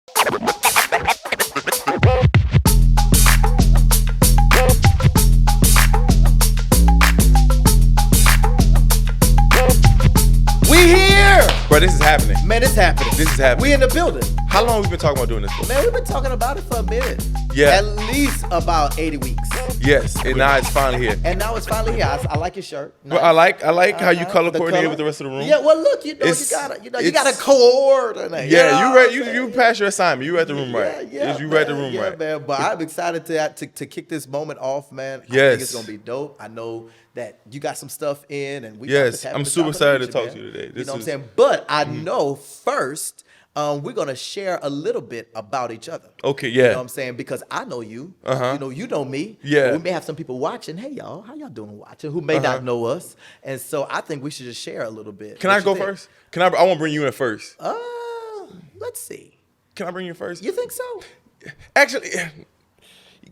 We here! Bro, this is happening. Man, it's happening. This is happening. We in the building. How long have we been talking about doing this for? Man, we've been talking about it for a minute. Yeah. At least about 80 weeks. Yes, and now it's finally here. And now it's finally here. I like your shirt. Well, I like how you color The coordinate color. with the rest of the room. Yeah, well, look, you gotta coordinate. You passed your assignment. You read the room right. Yeah, You read the room yeah, right. man. But I'm excited to kick this moment off, man. I Yes. think it's gonna be dope. I know that you got some stuff in, and we Yes, got I'm this super excited to conversation, talk to you man. today. You This know what I'm is- saying? But I know first, we're gonna share a little bit about each other. Okay, You yeah. know what I'm saying? Because I know you. Uh-huh. You know me. Yeah. We may have some people watching. Hey, y'all, how y'all doing watching? Who may not know us. And so I think we should just share a little bit. Can What I you go think? first? I want to bring you in first. Let's see. Can I bring you in first? You think so? Actually,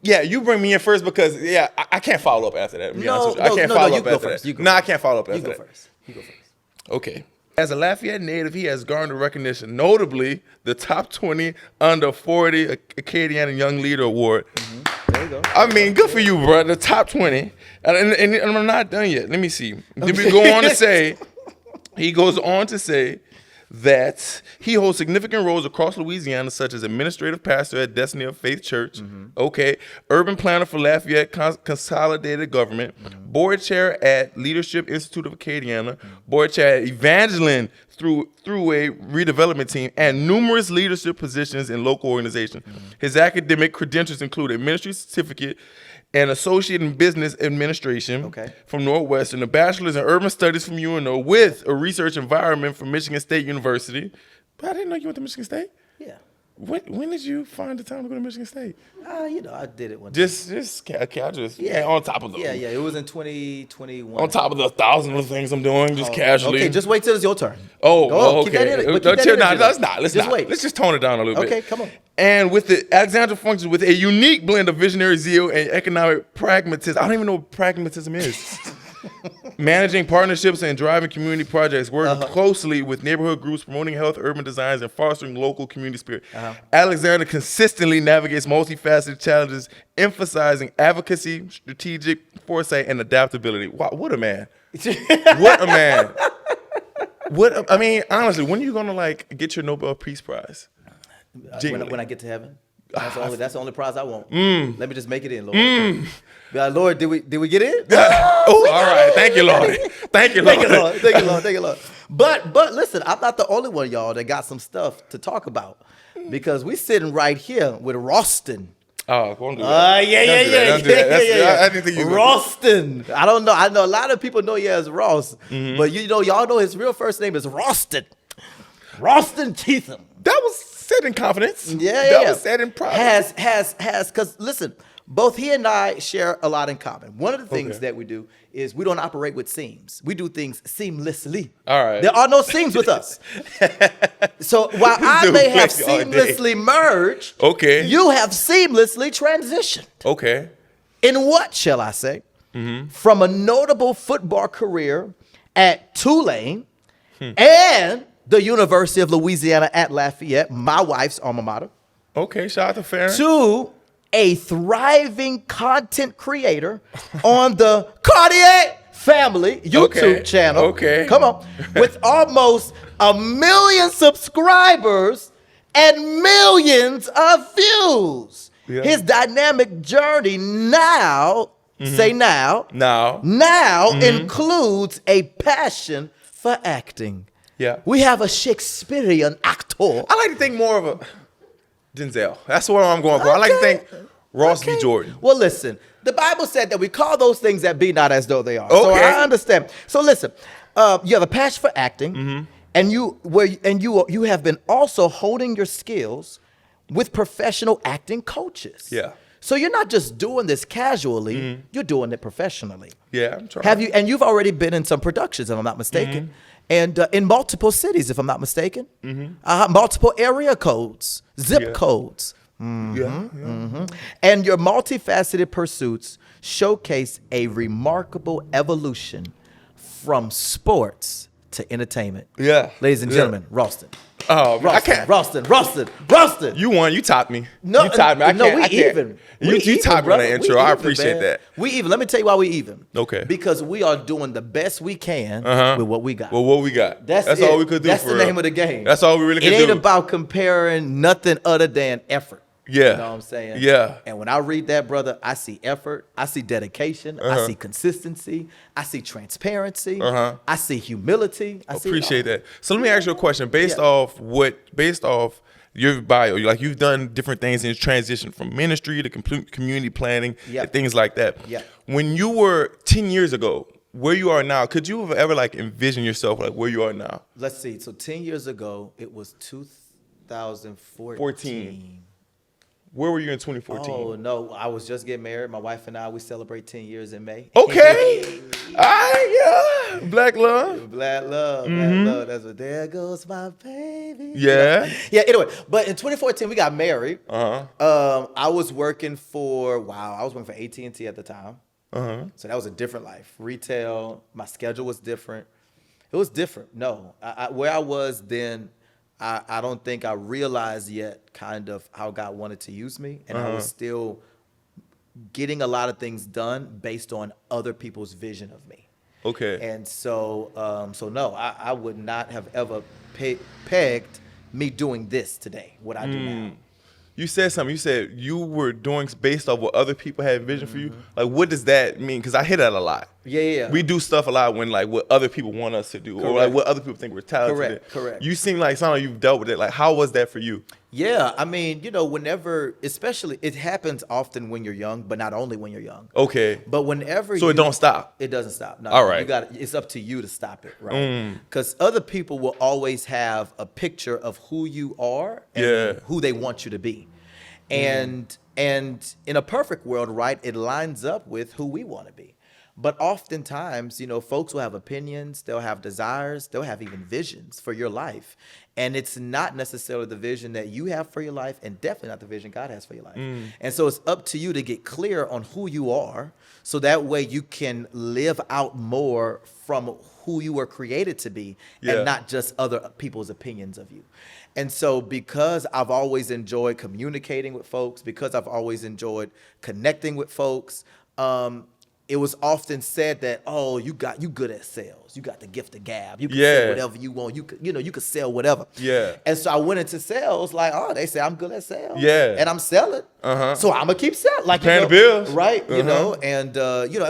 yeah, you bring me in first because I can't follow up after that. To be honest with you. I can't follow you up go after first. that. You go No, I first. can't follow up You after go that. first. You go first. Okay. As a Lafayette native, he has garnered recognition, notably the top 20 under 40 Acadiana Young Leader Award. There you go. I mean, good for you, bro. The top 20. And I'm not done yet. Let me see. Then we go on to say, he goes on to say that he holds significant roles across Louisiana, such as administrative pastor at Destiny of Faith Church, urban planner for Lafayette Consolidated Government, board chair at Leadership Institute of Acadiana, board chair at Evangeline through a redevelopment team, and numerous leadership positions in local organizations. His academic credentials include a ministry certificate and associate in business administration from Northwestern, a bachelor's in urban studies from UNO with a research environment from Michigan State University. But I didn't know you went to Michigan State. Yeah. When did you find the time to go to Michigan State? I did it one time. On top of the Yeah. It was in 2021. on top of the thousand of things I'm doing, just casually. Okay, just wait till it's your turn. Oh, Go on, okay. keep that in it, but keep that Chill, energy, let's though. not. Let's Just not. wait. Let's just tone it down a little bit. Okay, come on. And with the Alexandra functions with a unique blend of visionary zeal and economic pragmatism. I don't even know what pragmatism is. Managing partnerships and driving community projects, working closely with neighborhood groups, promoting health, urban designs, and fostering local community spirit. Alexander consistently navigates multifaceted challenges, emphasizing advocacy, strategic foresight, and adaptability. Wow, what a man. What a man. I mean, honestly, when are you gonna get your Nobel Peace Prize? When I get to heaven. That's the only prize I want. Let me just make it in, Lord. Be like, Lord, did we get in? Oh, all right. Thank you, Lord. Thank you, Lord. Thank you, Lord. But listen, I'm not the only one, y'all, that got some stuff to talk about. Because we sitting right here with Ralston. Oh, don't do that. Yeah. I didn't think you were Ralston. I don't know. I know a lot of people know you as Ross. But y'all know his real first name is Ralston. Ralston Cheatham. That was said in confidence. Yeah. That was said in pride. Has, because listen, both he and I share a lot in common. One of the things that we do is we don't operate with seams. We do things seamlessly. All right. There are no seams with us. So while I may have Dude, all day. seamlessly merged, you have seamlessly transitioned. Okay. In what, shall I say? From a notable football career at Tulane and the University of Louisiana at Lafayette, my wife's alma mater, Okay, shout out to Farron. to a thriving content creator on the Cartier Family YouTube channel. Okay. Come on. With almost 1 million subscribers and millions of views. Yeah. His dynamic journey now, say now includes a passion for acting. Yeah. We have a Shakespearean actor. I like to think more of a Denzel. That's what I'm going for. I like to think Ross v. Jordan. Well, listen, the Bible said that we call those things that be not as though they are. So I understand. So listen, you have a passion for acting, and you have been also holding your skills with professional acting coaches. Yeah. So you're not just doing this casually; you're doing it professionally. Yeah, I'm trying. Have you? And you've already been in some productions, if I'm not mistaken, and in multiple cities, if I'm not mistaken, multiple area codes, zip codes. And your multifaceted pursuits showcase a remarkable evolution from sports to entertainment. Yeah. Ladies and gentlemen, Ralston. Oh, man, I can't. Ralston. You won. You topped me. No, you topped me. I no, can't. we I can't. even. You topped me on the intro. I appreciate that. We even. Let me tell you why we even. Okay. Because we are doing the best we can with what we got. Well, what we got. That's it. all we could do. That's for the real. name of the game. That's all we really could do. It ain't about comparing nothing other than effort. Yeah. You know what I'm saying? Yeah. And when I read that, brother, I see effort. I see dedication. I see consistency. I see transparency. I see humility. I see Appreciate that. So let me ask you a question. Based off your bio, like you've done different things in transition from ministry to community planning and things like that. Yeah. When you were 10 years ago, where you are now, could you have ever like envisioned yourself like where you are now? Let's see. So 10 years ago, it was 2014. Where were you in 2014? Oh, no. I was just getting married. My wife and I, we celebrate 10 years in May. Okay. All right, yeah. Black love. Black love. Black love. That's what, there goes my baby. Yeah. Yeah, anyway. But in 2014, we got married. Uh-huh. I was working for AT&T at the time. Uh-huh. So that was a different life. Retail, my schedule was different. It was different. No, where I was then, I don't think I realized yet kind of how God wanted to use me. And I was still getting a lot of things done based on other people's vision of me. Okay. And so, no, I would not have ever pegged me doing this today, what I do now. You said something. You said you were doing based off what other people had vision for you. Like, what does that mean? Because I hear that a lot. Yeah. We do stuff a lot when like what other people want us to do, or like what other people think we're talented in. Correct. You seem like you've dealt with it. Like, how was that for you? Yeah, I mean, whenever, especially, it happens often when you're young, but not only when you're young. Okay. But whenever So it don't stop. It doesn't stop. No, All right. It's up to you to stop it, right? Because other people will always have a picture of who you are and who they want you to be. And in a perfect world, right, it lines up with who we want to be. But oftentimes, folks will have opinions, they'll have desires, they'll have even visions for your life. And it's not necessarily the vision that you have for your life, and definitely not the vision God has for your life. And so it's up to you to get clear on who you are, so that way you can live out more from who you were created to be, and not just other people's opinions of you. And so because I've always enjoyed communicating with folks, because I've always enjoyed connecting with folks, it was often said that, oh, you good at sales. You got the gift of gab. You can sell whatever you want. You could sell whatever. Yeah. And so I went into sales like, oh, they say I'm good at sales. Yeah. And I'm selling. So I'm gonna keep selling. Like, paying the bills. Right. And and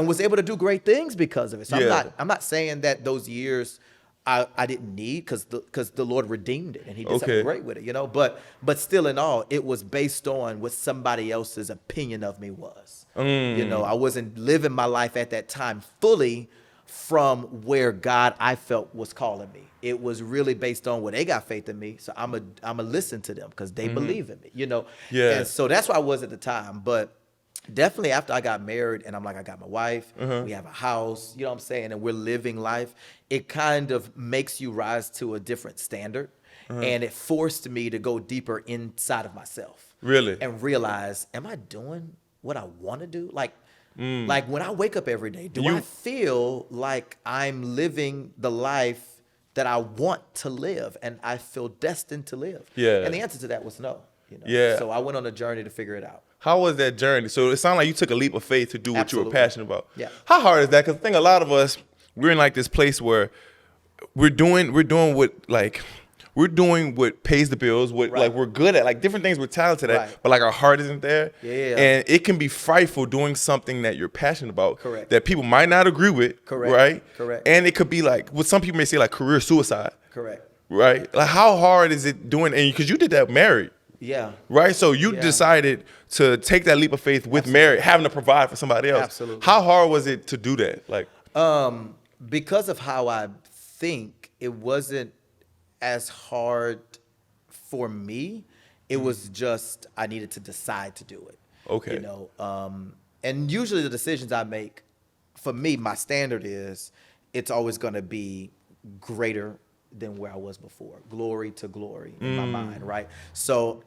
was able to do great things because of it. So I'm not saying that those years I didn't need, because the Lord redeemed it and He did something great with it, But still, in all, it was based on what somebody else's opinion of me was. I wasn't living my life at that time fully from where God, I felt, was calling me. It was really based on where they got faith in me. So I'm a listen to them because they believe in me. Yeah. And so that's where I was at the time. But definitely after I got married and I got my wife, we have a house, you know what I'm saying, and we're living life, it kind of makes you rise to a different standard. And it forced me to go deeper inside of myself. Really? And realize, am I doing what I want to do? Like when I wake up every day, do I feel like I'm living the life that I want to live and I feel destined to live? Yeah. And the answer to that was no. Yeah. So I went on a journey to figure it out. How was that journey? So it sounded like you took a leap of faith to do what you were passionate about. Yeah. How hard is that? Because I think a lot of us, we're in like this place where we're doing what pays the bills, what like we're good at, like different things we're talented at, but like our heart isn't there. Yeah. And it can be frightful doing something that you're passionate about. Correct. That people might not agree with. Correct. Right? Correct. And it could be like what some people may say like career suicide. Correct. Right? Like how hard is it doing, and because you did that married. Yeah. Right? So you decided to take that leap of faith with marriage, having to provide for somebody else. Absolutely. How hard was it to do that? Like, because of how I think, it wasn't as hard for me. It was just I needed to decide to do it. Okay. And usually the decisions I make, for me, my standard is it's always going to be greater than where I was before. Glory to glory in my mind, right? So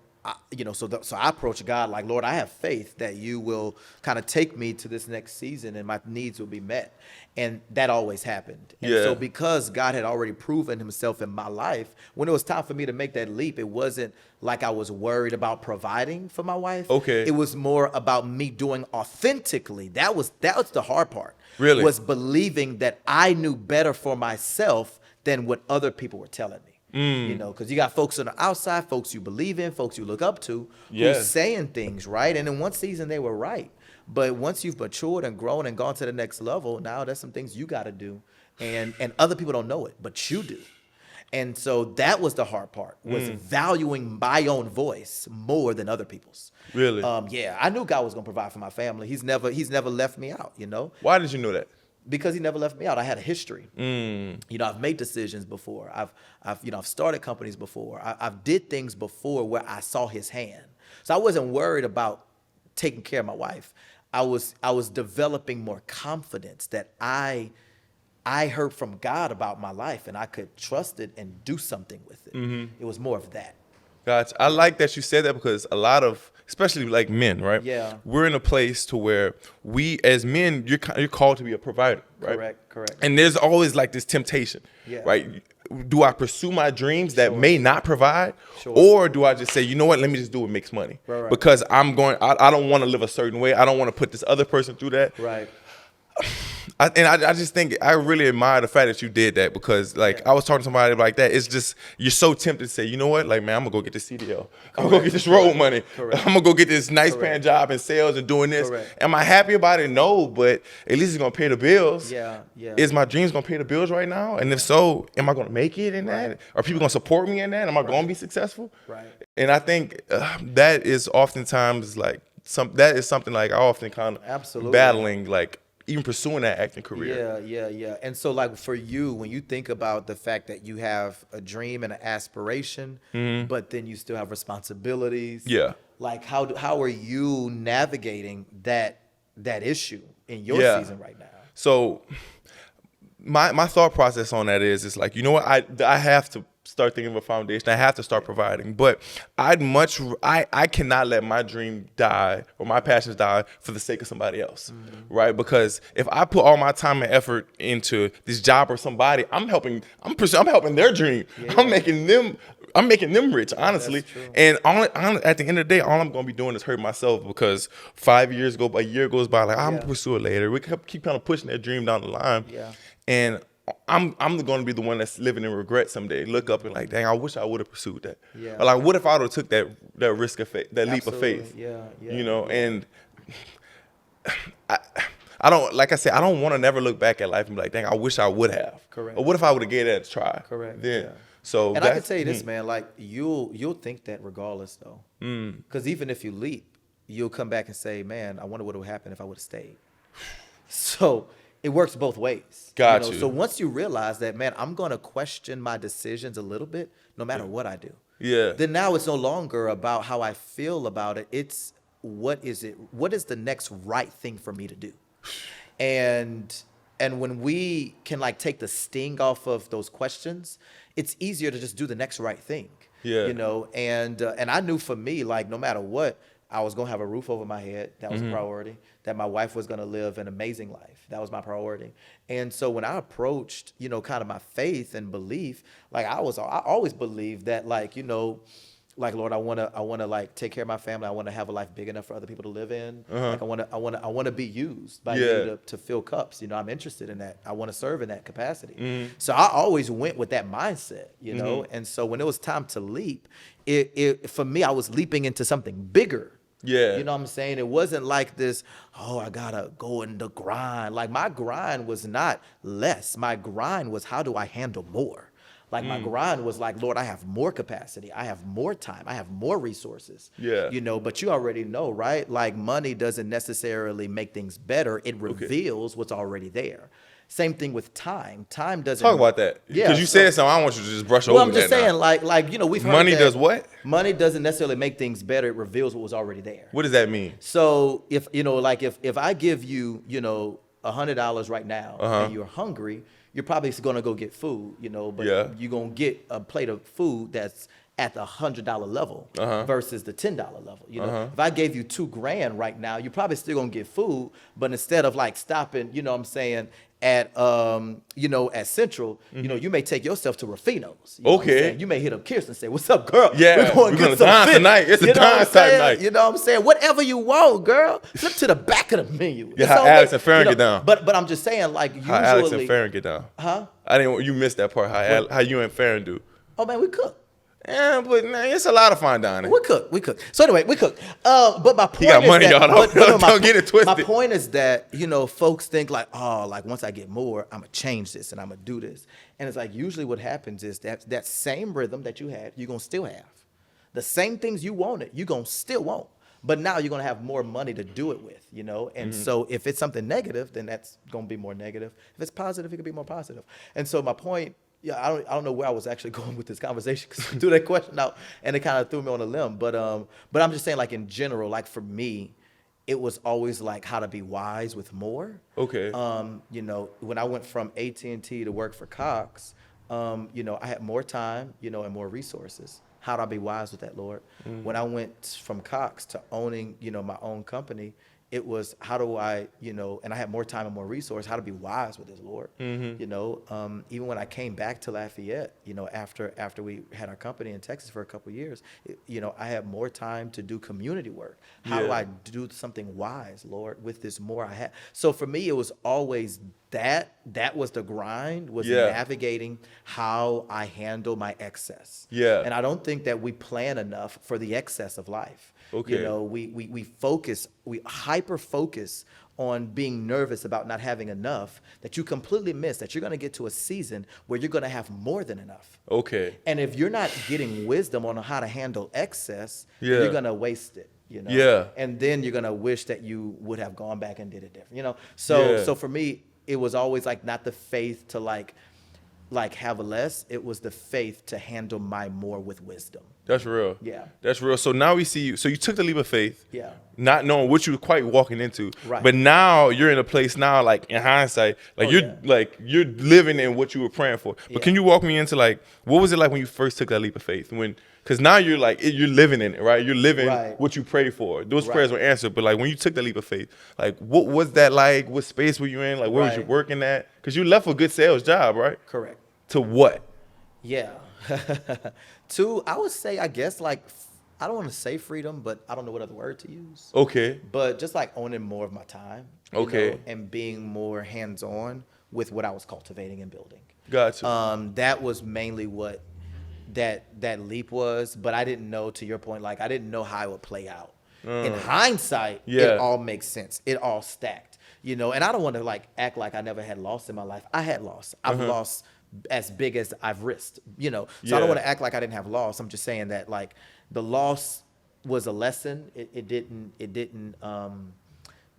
so I approach God like, Lord, I have faith that you will kind of take me to this next season and my needs will be met. And that always happened. And Yeah. so because God had already proven himself in my life, when it was time for me to make that leap, it wasn't like I was worried about providing for my wife. Okay. It was more about me doing authentically. That was the hard part. Really? Was believing that I knew better for myself than what other people were telling me. Because you got folks on the outside, folks you believe in, folks you look up to, Yeah. who's saying things, right? And in one season they were right. But once you've matured and grown and gone to the next level, now there's some things you got to do. And other people don't know it, but you do. And so that was the hard part, was valuing my own voice more than other people's. Really? Yeah, I knew God was going to provide for my family. He's never left me out, Why did you know that? because he never left me out. I had a history. I've made decisions before. I've started companies before. I've did things before where I saw his hand. So I wasn't worried about taking care of my wife. I was developing more confidence that I heard from God about my life and I could trust it and do something with it. It was more of that. Gotcha. I like that you said that because a lot of, especially like men, right? Yeah. We're in a place to where we, as men, you're called to be a provider, right? Correct. And there's always like this temptation, Yeah. right? Do I pursue my dreams that may not provide, Sure. or do I just say, you know what, let me just do what makes money? Right. Because I don't want to live a certain way. I don't want to put this other person through that. Right. I just think I really admire the fact that you did that because like I was talking to somebody like that. It's just you're so tempted to say, you know what, like man, I'm gonna go get this CDL. I'm gonna go get this road money. Correct. I'm gonna go get this nice paying job in sales and doing this. Correct. Am I happy about it? No, but at least it's gonna pay the bills. Yeah. Is my dreams gonna pay the bills right now? And if so, am I gonna make it in that? Are people gonna support me in that? Am I gonna be successful? Right. And I think that is oftentimes like something like I often kind of Absolutely. battling like. Even pursuing that acting career. Yeah. And so like for you, when you think about the fact that you have a dream and an aspiration, but then you still have responsibilities. Yeah. Like how are you navigating that issue in your Yeah. season right now? So my thought process on that is it's like, you know what, I have to start thinking of a foundation. I have to start providing. But I cannot let my dream die or my passions die for the sake of somebody else. Right? Because if I put all my time and effort into this job or somebody, I'm helping their dream. I'm making them rich, honestly. That's true. And at the end of the day, all I'm gonna be doing is hurt myself because 5 years go by, a year goes by, like I'm gonna pursue it later. We keep kind of pushing that dream down the line. Yeah. And I'm going to be the one that's living in regret someday. Look up and like, dang, I wish I would have pursued that. Yeah. Or like, what if I would have took that risk of faith, that leap of Absolutely. faith? Yeah. You know, and I don't, like I said, I don't want to never look back at life and be like, dang, I wish I would have. Correct. Or what if I would have gave that a try? Correct. Then, Yeah. so And I can tell you this, man, like you'll think that regardless though. Because even if you leap, you'll come back and say, man, I wonder what would happen if I would have stayed. So it works both ways. Got you. So once you realize that, man, I'm going to question my decisions a little bit, no matter what I do. Yeah. Then now it's no longer about how I feel about it. It's what is the next right thing for me to do? And when we can like take the sting off of those questions, it's easier to just do the next right thing. Yeah. And I knew for me, like no matter what, I was gonna have a roof over my head. That was a priority. That my wife was gonna live an amazing life. That was my priority. And so when I approached, kind of my faith and belief, like I always believed that, like, like Lord, I wanna like take care of my family. I wanna have a life big enough for other people to live in. Like I wanna be used by you to fill cups. I'm interested in that. I wanna serve in that capacity. So I always went with that mindset, And so when it was time to leap, it for me, I was leaping into something bigger. Yeah. You know what I'm saying? It wasn't like this, I gotta go in the grind. Like my grind was not less. My grind was, how do I handle more? Like my grind was like, Lord, I have more capacity. I have more time. I have more resources. Yeah. But you already know, right? Like money doesn't necessarily make things better. It reveals what's already there. Same thing with time. Time doesn't Talk about that. Yeah, Because you said something, I don't want you to just brush over Well, that I'm just saying, now. like we've heard Money that does what? Money doesn't necessarily make things better. It reveals what was already there. What does that mean? So if if I give you $100 right now and you're hungry, you're probably gonna go get food, but Yeah. you're gonna get a plate of food that's at the $100 level versus the $10 level. You know, if I gave you $2,000 right now, you're probably still gonna get food, but instead of like stopping, you know what I'm saying, at you know, at Central, you know, you may take yourself to Rufino's. You know what I'm saying? You may hit up Kirsten and say, "What's up, girl? Yeah, we're gonna dance tonight. It's a dance type night. You know what I'm saying? Whatever you want, girl. Flip to the back of the menu. Yeah, how Alex and Farron get down. But I'm just saying, like, usually, How Alex and Farron get down. Huh? I didn't. You missed that part. How you and Farron do. Oh man, we cook. Yeah, but man, it's a lot of fine dining. We cook. So anyway, we cook. But my point got is money, that, y'all. Don't get it twisted. My point is that, you know, folks think like, oh, like once I get more, I'm gonna change this and I'm gonna do this. And it's like usually what happens is that same rhythm that you had, you're gonna still have. The same things you wanted, you're gonna still want. But now you're gonna have more money to do it with, you know? And so if it's something negative, then that's gonna be more negative. If it's positive, it could be more positive. And so my point, yeah, I don't know where I was actually going with this conversation because I threw that question out and it kind of threw me on a limb. But I'm just saying, like in general, like for me, it was always like how to be wise with more. Okay. You know, when I went from AT&T to work for Cox, you know, I had more time, you know, and more resources. How do I be wise with that, Lord? When I went from Cox to owning, you know, my own company, it was how do I, you know, and I had more time and more resource, how to be wise with this, Lord. You know, even when I came back to Lafayette, you know, after we had our company in Texas for a couple of years, you know, I had more time to do community work. How do I do something wise, Lord, with this more I had? So for me, it was always that was the grind, was navigating how I handle my excess. Yeah. And I don't think that we plan enough for the excess of life. Okay. You know, we hyper focus on being nervous about not having enough that you completely miss that you're going to get to a season where you're going to have more than enough. Okay. And if you're not getting wisdom on how to handle excess, you're going to waste it. You know? Yeah. And then you're going to wish that you would have gone back and did it different. You know? So for me, it was always like not the faith to like have less. It was the faith to handle my more with wisdom. That's real. Yeah. That's real. So now we see you. So you took the leap of faith. Yeah. Not knowing what you were quite walking into. Right. But now you're in a place now, like in hindsight, like you're living in what you were praying for. But can you walk me into like, what was it like when you first took that leap of faith? Because now you're like, you're living in it, right? You're living what you prayed for. Those prayers were answered. But like when you took the leap of faith, like what was that like? What space were you in? Like where was you working at? Because you left a good sales job, right? Correct. To what? Yeah. To, I would say, I guess, like, I don't want to say freedom, but I don't know what other word to use. Okay. But just like owning more of my time. Okay. You know, and being more hands-on with what I was cultivating and building. Gotcha. That was mainly what that leap was. But I didn't know, to your point, like, I didn't know how it would play out. In hindsight, it all makes sense. It all stacked. You know, and I don't want to, like, act like I never had loss in my life. I had loss. I've lost as big as I've risked, you know. So I don't want to act like I didn't have loss. I'm just saying that like the loss was a lesson. It didn't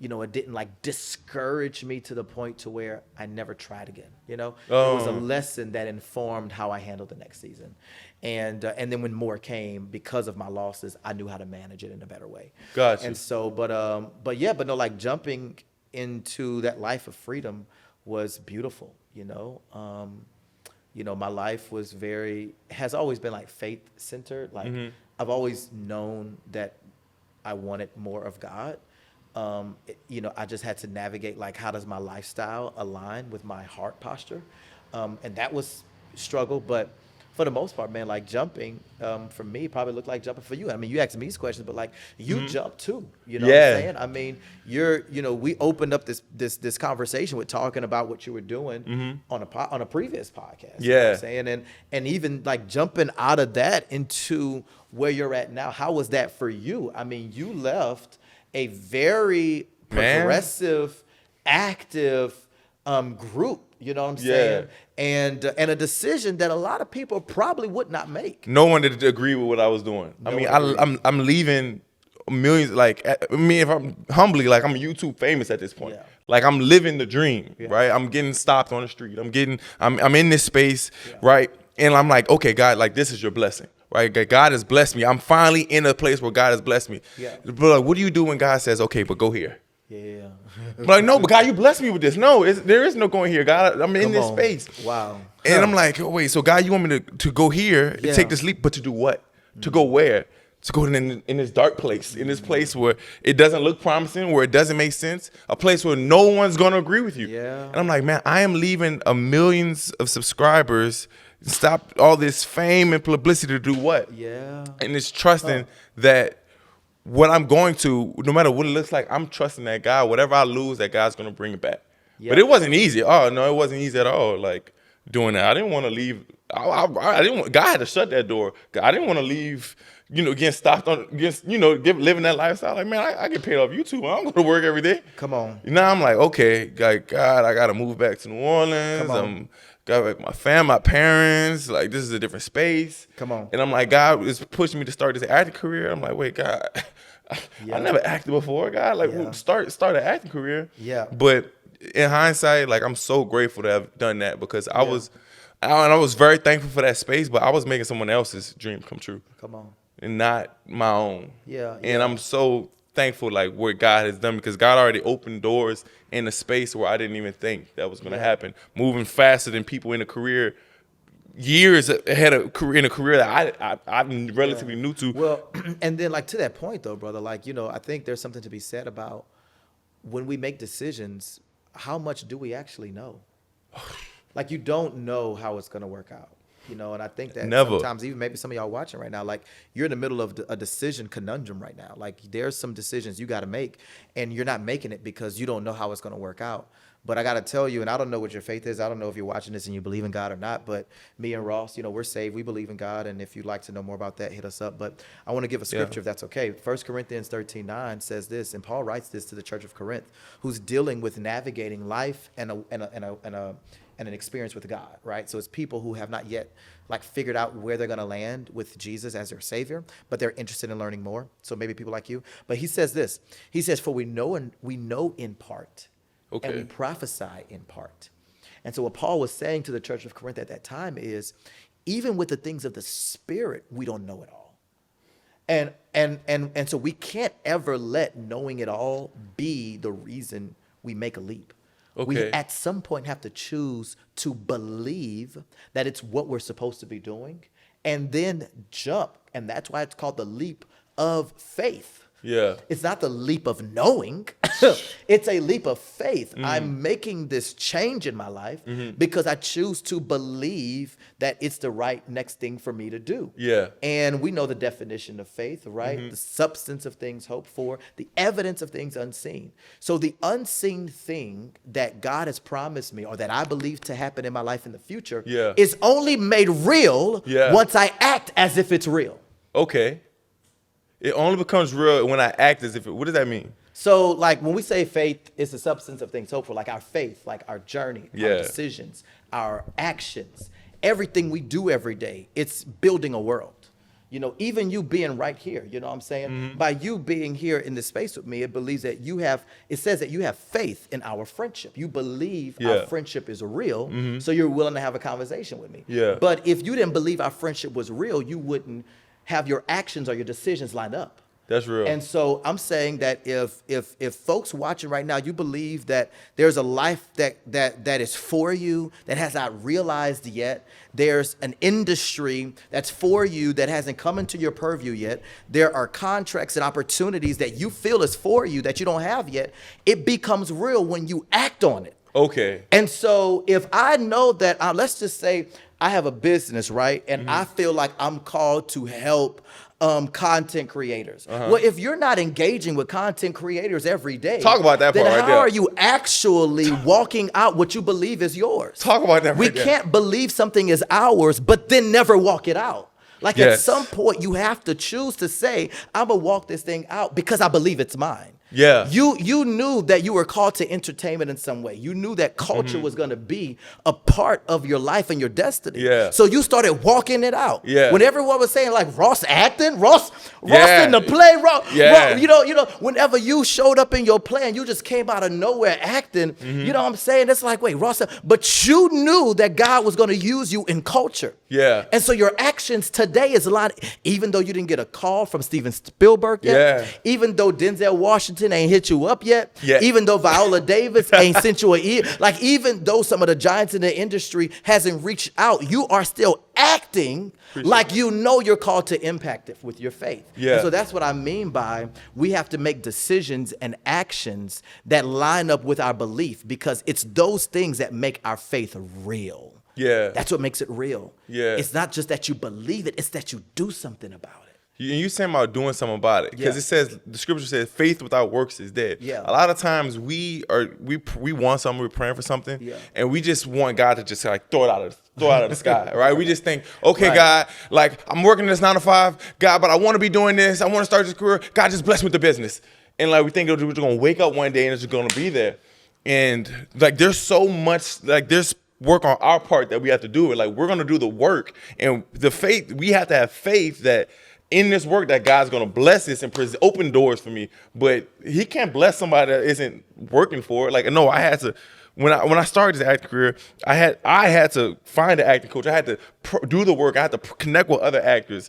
you know, it didn't like discourage me to the point to where I never tried again. You know, it was a lesson that informed how I handled the next season. And then when more came, because of my losses, I knew how to manage it in a better way. Gotcha. And so, but no, like jumping into that life of freedom was beautiful. You know, my life has always been like faith centered. Like I've always known that I wanted more of God. You know, I just had to navigate like how does my lifestyle align with my heart posture, and that was struggle. But for the most part, man, like jumping for me probably looked like jumping for you. I mean, you asked me these questions, but like you jumped too. You know what I'm saying? I mean, we opened up this conversation with talking about what you were doing on a previous podcast. You know what I'm saying? And even like jumping out of that into where you're at now, how was that for you? I mean, you left a very progressive, active group. You know what I'm saying? And a decision that a lot of people probably would not make. No one did agree with what I was doing. I'm leaving millions. Like if I'm humbly, like I'm YouTube famous at this point. Yeah. Like I'm living the dream, right? I'm getting stopped on the street. I'm in this space, right? And I'm like, okay, God, like this is your blessing. Right, God has blessed me. I'm finally in a place where God has blessed me. Yeah. But like, what do you do when God says, "Okay, but go here"? Yeah. I'm like, no, but God, you blessed me with this. No, there is no going here, God. I'm in this space. Wow. And I'm like, oh, wait, so God, you want me to go here and take this leap, but to do what? To go where? To go in this dark place, in this place where it doesn't look promising, where it doesn't make sense, a place where no one's gonna agree with you. Yeah. And I'm like, man, I am leaving millions of subscribers, stop all this fame and publicity to do what? Yeah. And it's trusting that what I'm going to, no matter what it looks like, I'm trusting that God, whatever I lose, that God's gonna bring it back. Yeah. But it wasn't easy. Oh no, it wasn't easy at all. Like doing that, I didn't want to leave. I didn't want. God had to shut that door. I didn't want to leave. Getting stopped on, living that lifestyle. Like, man, I get paid off YouTube. I don't go to work every day. Come on. Now I'm like, okay, like, God, I gotta move back to New Orleans. Come on. Got like my fam, my parents. Like, this is a different space. Come on. And I'm like, God is pushing me to start this acting career. I'm like, wait, God, I never acted before. God, like, start an acting career. Yeah. But in hindsight, like, I'm so grateful to have done that because I was very thankful for that space, but I was making someone else's dream come true. Come on. And not my own. Yeah. And I'm so thankful, like, what God has done because God already opened doors in a space where I didn't even think that was going to happen. Moving faster than people in a career, years ahead of in a career that I'm relatively new to. Well, and then, like, to that point, though, brother, like, I think there's something to be said about when we make decisions, how much do we actually know? Like, you don't know how it's going to work out. And I think that sometimes even maybe some of y'all watching right now, like you're in the middle of a decision conundrum right now. Like there's some decisions you got to make and you're not making it because you don't know how it's going to work out. But I got to tell you, and I don't know what your faith is. I don't know if you're watching this and you believe in God or not, but me and Ross, we're saved. We believe in God. And if you'd like to know more about that, hit us up. But I want to give a scripture if that's okay. 1 Corinthians 13:9 says this, and Paul writes this to the church of Corinth, who's dealing with navigating life and an experience with God, right? So it's people who have not yet figured out where they're going to land with Jesus as their savior, but they're interested in learning more. So maybe people like you. But he says this. He says, "For we know in part, and we prophesy in part." And so what Paul was saying to the church of Corinth at that time is, even with the things of the Spirit, we don't know it all. And so we can't ever let knowing it all be the reason we make a leap. We at some point have to choose to believe that it's what we're supposed to be doing and then jump. And that's why it's called the leap of faith. Yeah. It's not the leap of knowing. It's a leap of faith. I'm making this change in my life because I choose to believe that it's the right next thing for me to do. Yeah. And we know the definition of faith, right? The substance of things hoped for, the evidence of things unseen. So the unseen thing that God has promised me or that I believe to happen in my life in the future is only made real once I act as if it's real. Okay. It only becomes real when I act as if what does that mean? So like when we say faith is the substance of things hoped for, like our faith, like our journey, our decisions, our actions, everything we do every day, it's building a world. Even you being right here, you know what I'm saying? By you being here in this space with me, it says that you have faith in our friendship. You believe our friendship is real, so you're willing to have a conversation with me. Yeah. But if you didn't believe our friendship was real, you wouldn't have your actions or your decisions lined up. That's real. And so I'm saying that if folks watching right now, you believe that there's a life that is for you that has not realized yet, there's an industry that's for you that hasn't come into your purview yet, there are contracts and opportunities that you feel is for you that you don't have yet, it becomes real when you act on it. Okay. And so if I know that, let's just say I have a business, right? And I feel like I'm called to help content creators. Well, if you're not engaging with content creators every day, talk about that part then right how there. are you actually walking out what you believe is yours? Talk about that right We there. can't believe something is ours, but then never walk it out. Like at some point, you have to choose to say, I'm going to walk this thing out because I believe it's mine. Yeah. You knew that you were called to entertainment in some way. You knew that culture was going to be a part of your life and your destiny. Yeah. So you started walking it out. Yeah. When everyone was saying like Ross acting, Ross in the play, Ross, whenever you showed up in your play and you just came out of nowhere acting, you know what I'm saying? It's like, wait, Ross, but you knew that God was going to use you in culture. Yeah. And so your actions today is a lot, even though you didn't get a call from Steven Spielberg yet, even though Denzel Washington Washington ain't hit you up yet. Yeah. Even though Viola Davis ain't sent you like even though some of the giants in the industry hasn't reached out, you are still acting like you know you're called to impact it with your faith. Yeah. And so that's what I mean by we have to make decisions and actions that line up with our belief, because it's those things that make our faith real. Yeah. That's what makes it real. Yeah. It's not just that you believe it, it's that you do something about it. You saying about doing something about it, because Yeah. it says, the scripture says, faith without works is dead. Yeah. A lot of times we want something, we're praying for something, Yeah. and we just want God to just like throw it out of the sky, right? We just think, okay, Right. God, like I'm working this 9 to 5, God, but I want to be doing this. I want to start this career. God, just bless me with the business, and like we think we're just gonna wake up one day and it's just gonna be there, and like there's so much like there's work on our part that we have to do it. Like we're gonna do the work, and the faith, we have to have faith that in this work that God's gonna bless this and open doors for me. But He can't bless somebody that isn't working for it. Like no, I had to when I started this acting career, I had to find an acting coach. I had to do the work. I had to connect with other actors,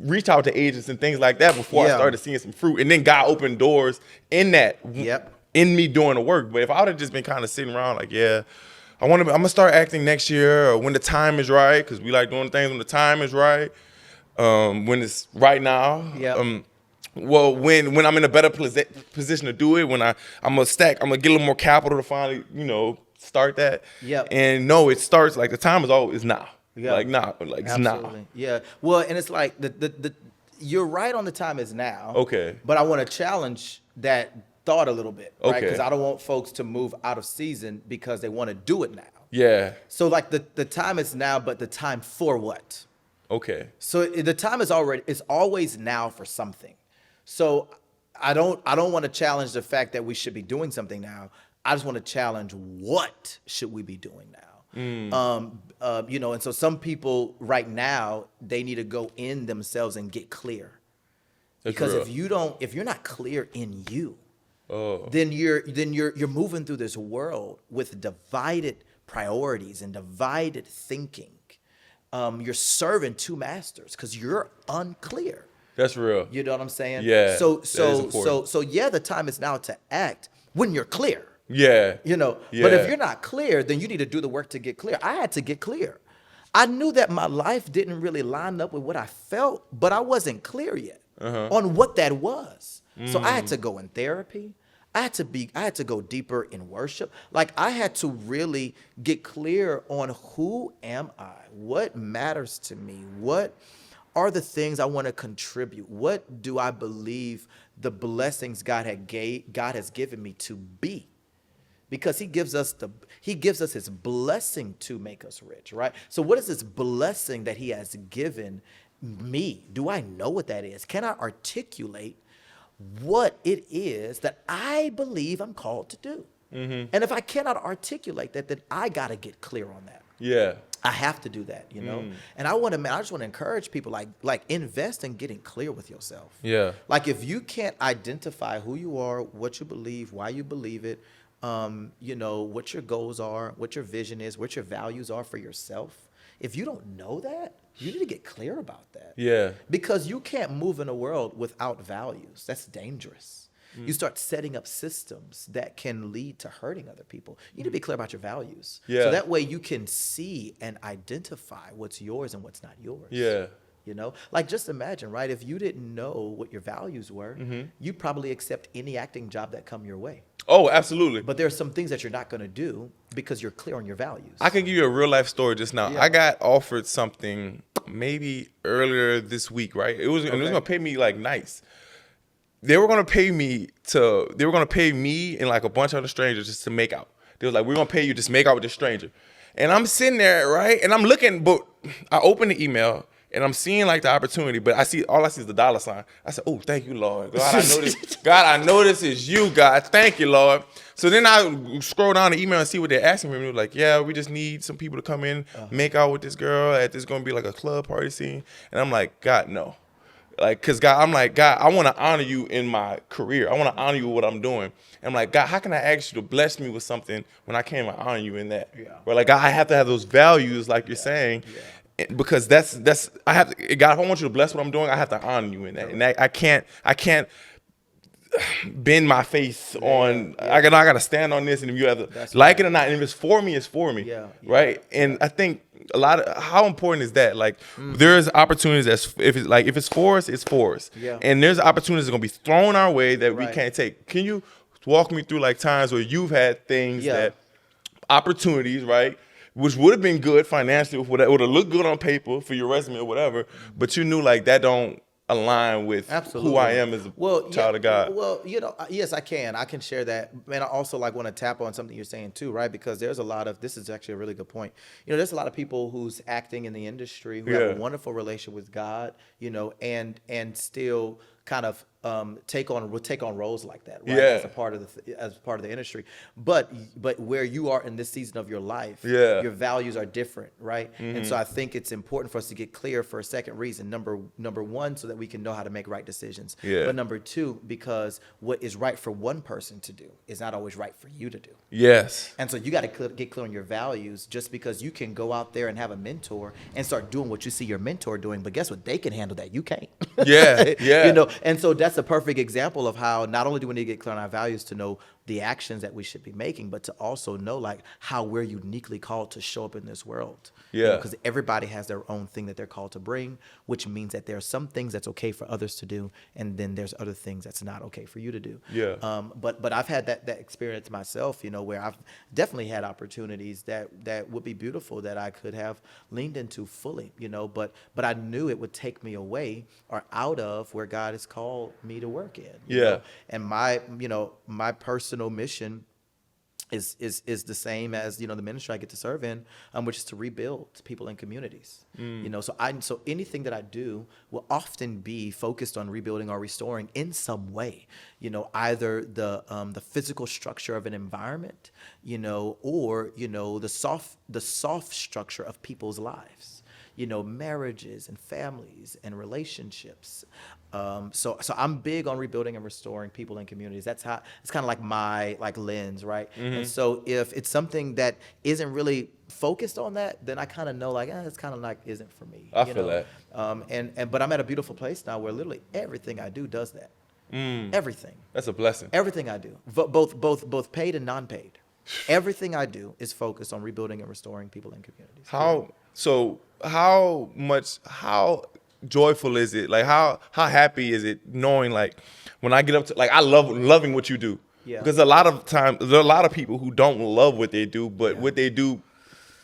reach out to agents and things like that before I Yeah. started seeing some fruit. And then God opened doors in that. Yep. In me doing the work. But if I would have just been kind of sitting around like, yeah, I'm gonna start acting next year or when the time is right, because we like doing things when the time is right. When it's right now. Yep. Well, when I'm in a better position to do it, when I'm gonna get a little more capital to finally, start that. Yep. And no, it starts like the time is always now. Yeah. Like now, like it's now. Absolutely. Yeah. Well, and it's like the you're right on the time is now. Okay. But I want to challenge that thought a little bit, right? Okay. Because I don't want folks to move out of season because they want to do it now. Yeah. So like the time is now, but the time for what? Okay. So the time is always now for something. So I don't want to challenge the fact that we should be doing something now. I just want to challenge what should we be doing now. And so some people right now, they need to go in themselves and get clear. That's Because real. if you're not clear in you, Oh. then you're moving through this world with divided priorities and divided thinking. You're serving two masters because you're unclear. That's real. You know what I'm saying? Yeah, So that is so important. so yeah, the time is now to act when you're clear. Yeah. But Yeah. if you're not clear, then you need to do the work to get clear. I had to get clear. I knew that my life didn't really line up with what I felt, but I wasn't clear yet on what that was. So I had to go in therapy. I had to go deeper in worship. Like I had to really get clear on who am I? What matters to me? What are the things I want to contribute? What do I believe the blessings God has given me to be? Because he gives us his blessing to make us rich, right? So what is this blessing that he has given me? Do I know what that is? Can I articulate what it is that I believe I'm called to do? And if I cannot articulate that, then I got to get clear on that. Yeah. I have to do that, And I just want to encourage people like invest in getting clear with yourself. Yeah. Like if you can't identify who you are, what you believe, why you believe it, what your goals are, what your vision is, what your values are for yourself. If you don't know that, you need to get clear about that. Yeah. Because you can't move in a world without values. That's dangerous. You start setting up systems that can lead to hurting other people. You need to be clear about your values. Yeah. So that way you can see and identify what's yours and what's not yours. Yeah. Like just imagine, right? If you didn't know what your values were, you'd probably accept any acting job that come your way. Oh, absolutely. But there are some things that you're not going to do because you're clear on your values. I can give you a real life story just now. Yeah. I got offered something maybe earlier this week, right? It was going to pay me like nice. They were going to pay me and like a bunch of other strangers just to make out. They was like, we're going to pay you just make out with this stranger. And I'm sitting there, right? And I'm looking, but I open the email and I'm seeing like the opportunity, but all I see is the dollar sign. I said, oh, thank you, Lord. God, I know this. God, I know this is you, God. Thank you, Lord. So then I scroll down the email and see what they're asking me. And they're like, yeah, we just need some people to come in, make out with this girl at this going to be like a club party scene. And I'm like, God, no. Like, cause God, I'm like, God, I want to honor you in my career. I want to honor you with what I'm doing. And I'm like, God, how can I ask you to bless me with something when I can't even honor you in that? Yeah. Where like, God, I have to have those values, like you're saying, because that's I have to, God, if I want you to bless what I'm doing, I have to honor you in that. And I can't bend my face on. I gotta stand on this, and if you have to like it or not, and if it's for me, it's for me. Yeah, right. And I think a lot of how important is that? Like, there's opportunities that's if it's for us, it's for us. Yeah. And there's opportunities that are gonna be thrown our way that we Right. can't take. Can you walk me through like times where you've had things that opportunities, right? Which would have been good financially, would have looked good on paper for your resume or whatever, but you knew like that don't align with who I am as a child of God. Well, yes, I can. I can share that. And I also like want to tap on something you're saying too, right? Because there's a lot of, this is actually a really good point. There's a lot of people who's acting in the industry who have a wonderful relationship with God, and still kind of take on roles like that, right? As a part of the industry. But where you are in this season of your life, your values are different, right? And so I think it's important for us to get clear for a second reason. Number one, so that we can know how to make right decisions. But number two, because what is right for one person to do is not always right for you to do. Yes. And so you got to get clear on your values. Just because you can go out there and have a mentor and start doing what you see your mentor doing, but guess what? They can handle that. You can't. And so that's a perfect example of how not only do we need to get clear on our values to know the actions that we should be making, but to also know like how we're uniquely called to show up in this world. Because everybody has their own thing that they're called to bring, which means that there are some things that's okay for others to do, and then there's other things that's not okay for you to do. But I've had that experience myself, where I've definitely had opportunities that would be beautiful that I could have leaned into fully, but I knew it would take me away or out of where God has called me to work in. You know? And my personal mission is the same as the ministry I get to serve in, which is to rebuild people and communities. So anything that I do will often be focused on rebuilding or restoring in some way. Either the physical structure of an environment, or the soft structure of people's lives. Marriages and families and relationships. So I'm big on rebuilding and restoring people and communities. That's how it's kind of like my lens, right? And so if it's something that isn't really focused on that, then I kind of know it's kind of isn't for me. I feel that. But I'm at a beautiful place now where literally everything I do does that. Everything. That's a blessing. Everything I do, both paid and non-paid. Everything I do is focused on rebuilding and restoring people and communities. How joyful is it? Like how happy is it knowing when I get up to I loving what you do? Because a lot of times there are a lot of people who don't love what they do, but what they do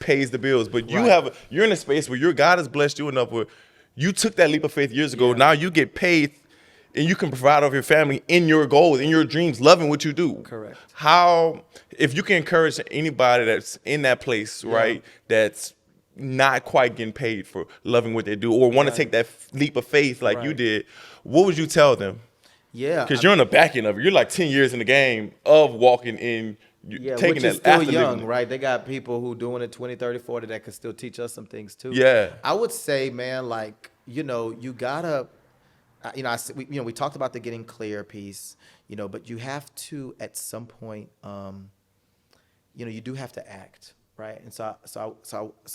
pays the bills. But you're in a space where your God has blessed you enough where you took that leap of faith years ago. Now you get paid and you can provide over your family in your goals, in your dreams, loving what you do. Correct. If you can encourage anybody that's in that place, right, that's not quite getting paid for loving what they do or want to take that leap of faith like you did, what would you tell them? Because you're on the back end of it. You're 10 years in the game of walking in, taking which that is still after young, living. They got people who doing it 20, 30, 40 that could still teach us some things too. I would say, man, you gotta, we talked about the getting clear piece, but you have to at some point, you do have to act, right? And so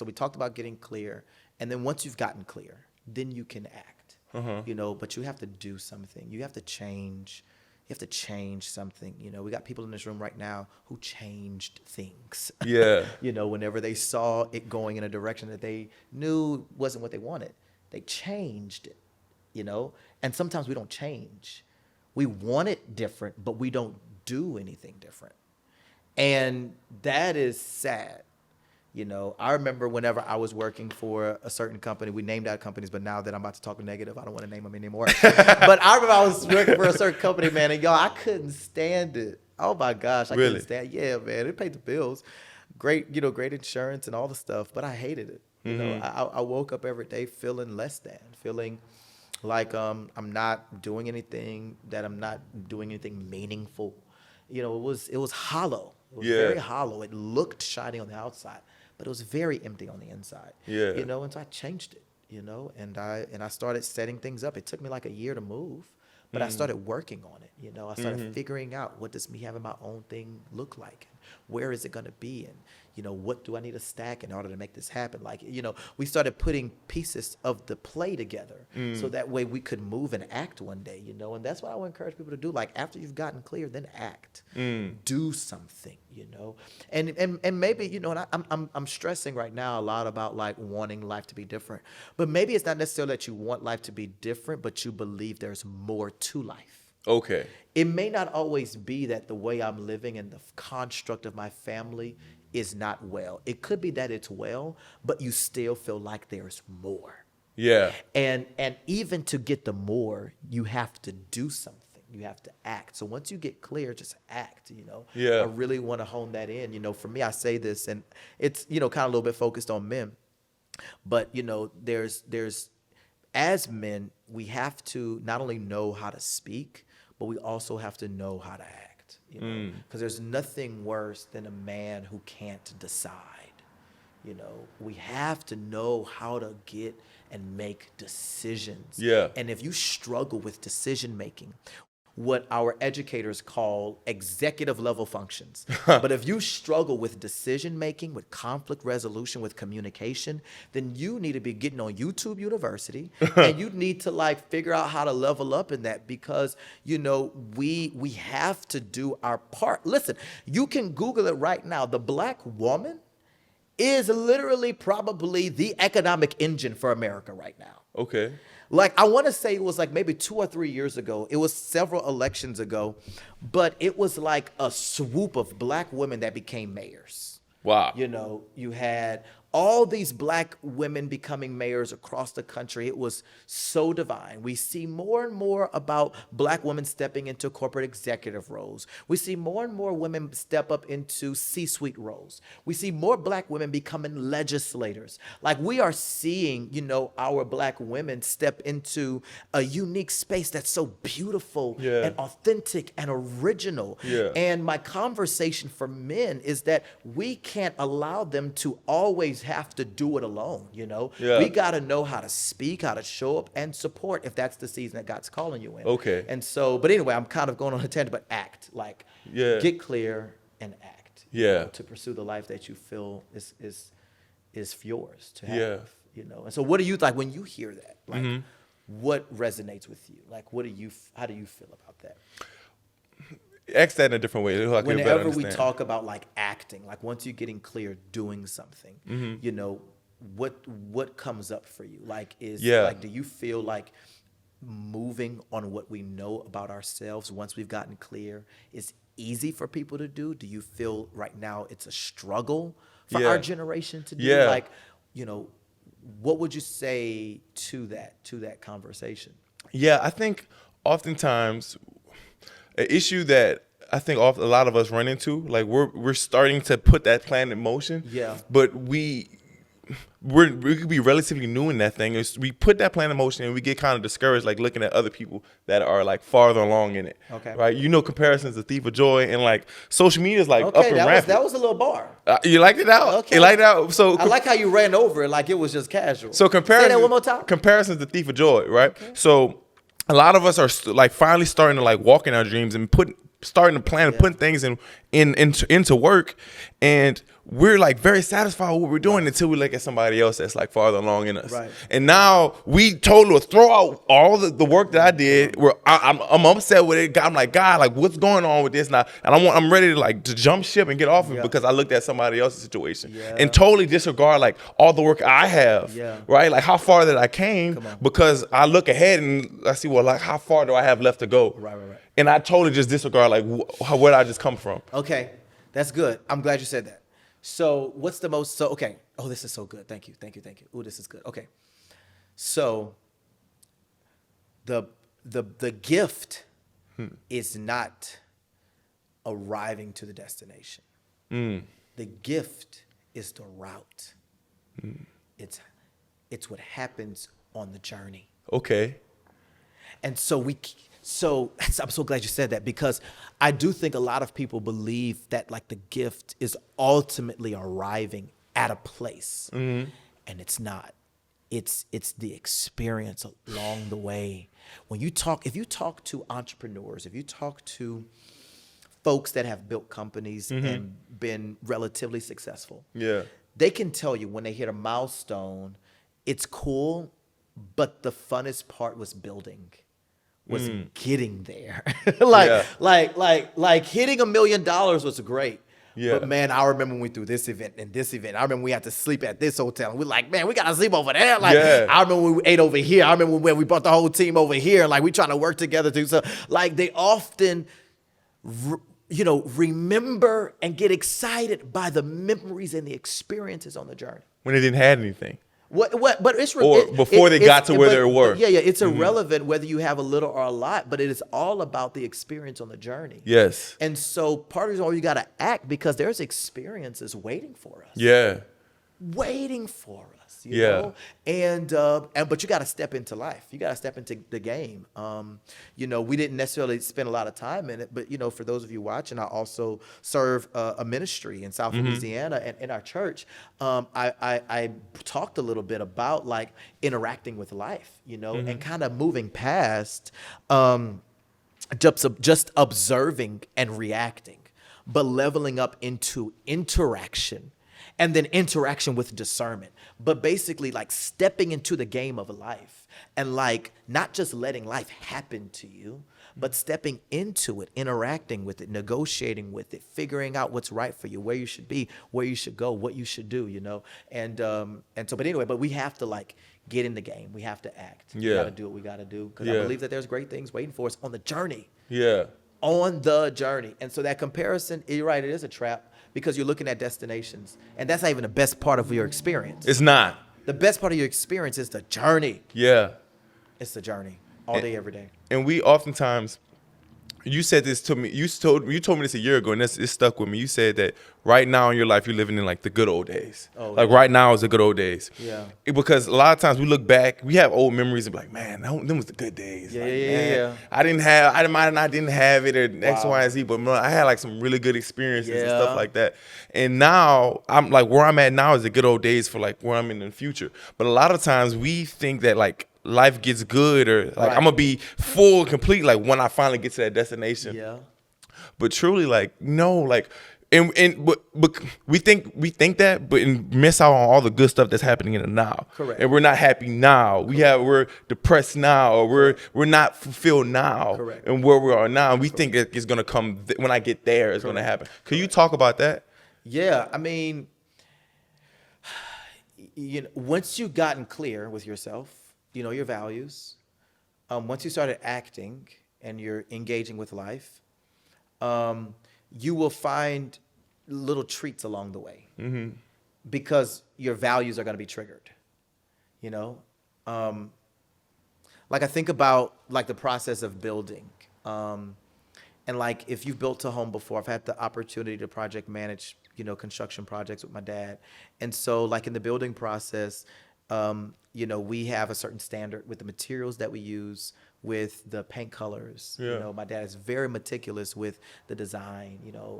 we talked about getting clear, and then once you've gotten clear, then you can act. But you have to do something. You have to change. You have to change something. We got people in this room right now who changed things. Whenever they saw it going in a direction that they knew wasn't what they wanted, they changed it. And sometimes we don't change. We want it different, but we don't do anything different. And that is sad. I remember whenever I was working for a certain company, we named out companies, but now that I'm about to talk negative, I don't want to name them anymore. But I remember I was working for a certain company, man, and I couldn't stand it. Oh my gosh, I couldn't stand it. Yeah, man, it paid the bills. Great, great insurance and all the stuff, but I hated it. I woke up every day feeling less than, feeling like I'm not doing anything, that I'm not doing anything meaningful. It was hollow. It was very hollow. It looked shiny on the outside, but it was very empty on the inside. And so I changed it, and I started setting things up. It took me a year to move, but I started working on it. I started figuring out what does me having my own thing look like. Where is it going to be? And, what do I need to stack in order to make this happen? Like, we started putting pieces of the play together so that way we could move and act one day, and that's what I would encourage people to do. Like, after you've gotten clear, then act, do something, and maybe, and I'm stressing right now a lot about like wanting life to be different, but maybe it's not necessarily that you want life to be different, but you believe there's more to life. Okay. It may not always be that the way I'm living and the construct of my family is not well. It could be that it's well, but you still feel like there's more. Yeah. And even to get the more, you have to do something. You have to act. So once you get clear, just act, Yeah. I really want to hone that in. For me, I say this, and it's, kind of a little bit focused on men. But, there's as men, we have to not only know how to speak, but we also have to know how to act, because there's nothing worse than a man who can't decide. We have to know how to get and make decisions. Yeah. And if you struggle with decision making, what our educators call executive level functions. But if you struggle with decision making, with conflict resolution, with communication, then you need to be getting on YouTube University and you need to like figure out how to level up in that, because we have to do our part. Listen, you can Google it right now. The Black woman is literally probably the economic engine for America right now. Okay. Like, I want to say it was like maybe 2 or 3 years ago. It was several elections ago, but it was like a swoop of Black women that became mayors. Wow. You had all these Black women becoming mayors across the country. It was so divine. We see more and more about Black women stepping into corporate executive roles. We see more and more women step up into C-suite roles. We see more Black women becoming legislators. Like, we are seeing, our Black women step into a unique space that's so beautiful and authentic and original. Yeah. And my conversation for men is that we can't allow them to always have to do it alone. Yeah. We got to know how to speak, how to show up and support if that's the season that God's calling you in. Okay. And so, but anyway, I'm kind of going on a tangent, but act. Like, get clear and act. To pursue the life that you feel is yours to have. And so, what do you like when you hear that? Like, what resonates with you? Like, how do you feel about that? Ask that in a different way. So I can better Whenever we understand. talk about like acting, like once you're getting clear, doing something, what comes up for you? Like, like, do you feel like moving on what we know about ourselves once we've gotten clear is easy for people to do? Do you feel right now it's a struggle for our generation to do? Like, what would you say to that conversation? Yeah, I think oftentimes an issue that I think a lot of us run into, like we're starting to put that plan in motion. Yeah. But we could be relatively new in that thing. We put that plan in motion and we get kind of discouraged, like looking at other people that are like farther along in it. Okay. Right? Comparisons the thief of joy, and like social media is like up and rampant. That was a little bar. You liked it out? Okay. You liked it out? So I like how you ran over it like it was just casual. So Say that one more time. Comparison's the thief of joy, right? Okay. So a lot of us are like finally starting to like walk in our dreams and starting to plan and putting things into work, and we're like very satisfied with what we're doing until we look at somebody else that's like farther along in us. Right. And now we totally throw out all the work that I did. Where I'm upset with it. I'm like, God, like what's going on with this now? And I'm ready to jump ship and get off it because I looked at somebody else's situation and totally disregard like all the work I have. Yeah. Right. Like how far that I came because I look ahead and I see, well, like how far do I have left to go? Right. And I totally just disregard like where did I just come from? Okay, that's good. I'm glad you said that. So what's the most, okay. Oh, this is so good. Thank you. Oh, this is good. Okay. So the gift is not arriving to the destination. The gift is the route. It's what happens on the journey. Okay. And so I'm so glad you said that, because I do think a lot of people believe that like the gift is ultimately arriving at a place, and it's not. It's the experience along the way. If you talk to entrepreneurs, if you talk to folks that have built companies and been relatively successful. Yeah. They can tell you when they hit a milestone, it's cool, but the funnest part was building, was getting there. like hitting $1 million was great. Yeah. But man, I remember when we threw this event and this event. I remember we had to sleep at this hotel. And we're like, man, we gotta sleep over there. Like, I remember when we ate over here. I remember when we brought the whole team over here. Like, we trying to work together too. So, like, they often, remember and get excited by the memories and the experiences on the journey. When they didn't have anything. But it's before they got to where they were. Yeah, it's irrelevant whether you have a little or a lot, but it is all about the experience on the journey. Yes. And so part of it all, you got to act because there's experiences waiting for us. Yeah. Waiting for us, you Yeah. know? And but you got to step into life. You got to step into the game. We didn't necessarily spend a lot of time in it, but for those of you watching, I also serve a ministry in South Louisiana, and in our church, I talked a little bit about like interacting with life, and kind of moving past just observing and reacting, but leveling up into interaction. And then interaction with discernment, but basically like stepping into the game of life and like not just letting life happen to you, but stepping into it, interacting with it, negotiating with it, figuring out what's right for you, where you should be, where you should go, what you should do, but we have to like get in the game. We have to act. Yeah. We got to do what we got to do because I believe that there's great things waiting for us on the journey. Yeah. On the journey. And so that comparison, you're right, it is a trap. Because you're looking at destinations. And that's not even the best part of your experience. It's not. The best part of your experience is the journey. Yeah. It's the journey. All day, every day. And we oftentimes, you said this to me, you told me this a year ago, and it stuck with me. You said that right now in your life, you're living in like the good old days. Right now is the good old days. Yeah. Because a lot of times we look back, we have old memories and be like, man, them was the good days. Yeah. I didn't have it or X, Y, and Z, but man, I had like some really good experiences and stuff like that. And now I'm like, where I'm at now is the good old days for like where I'm in the future. But a lot of times we think that like life gets good or like I'm gonna be full and complete like when I finally get to that destination. Yeah. But truly, like, no, like, but we think that, but miss out on all the good stuff that's happening in the now. Correct. And we're not happy now. We're depressed now, or we're not fulfilled now. Correct. And where we are now, and we think it's gonna come when I get there. It's gonna happen. Could you talk about that? Yeah, I mean, once you've gotten clear with yourself, your values, once you started acting and you're engaging with life, you will find little treats along the way because your values are going to be triggered. Like I think about like the process of building, and like if you've built a home before, I've had the opportunity to project manage, construction projects with my dad, and so like in the building process, we have a certain standard with the materials that we use, with the paint colors. Yeah. My dad is very meticulous with the design,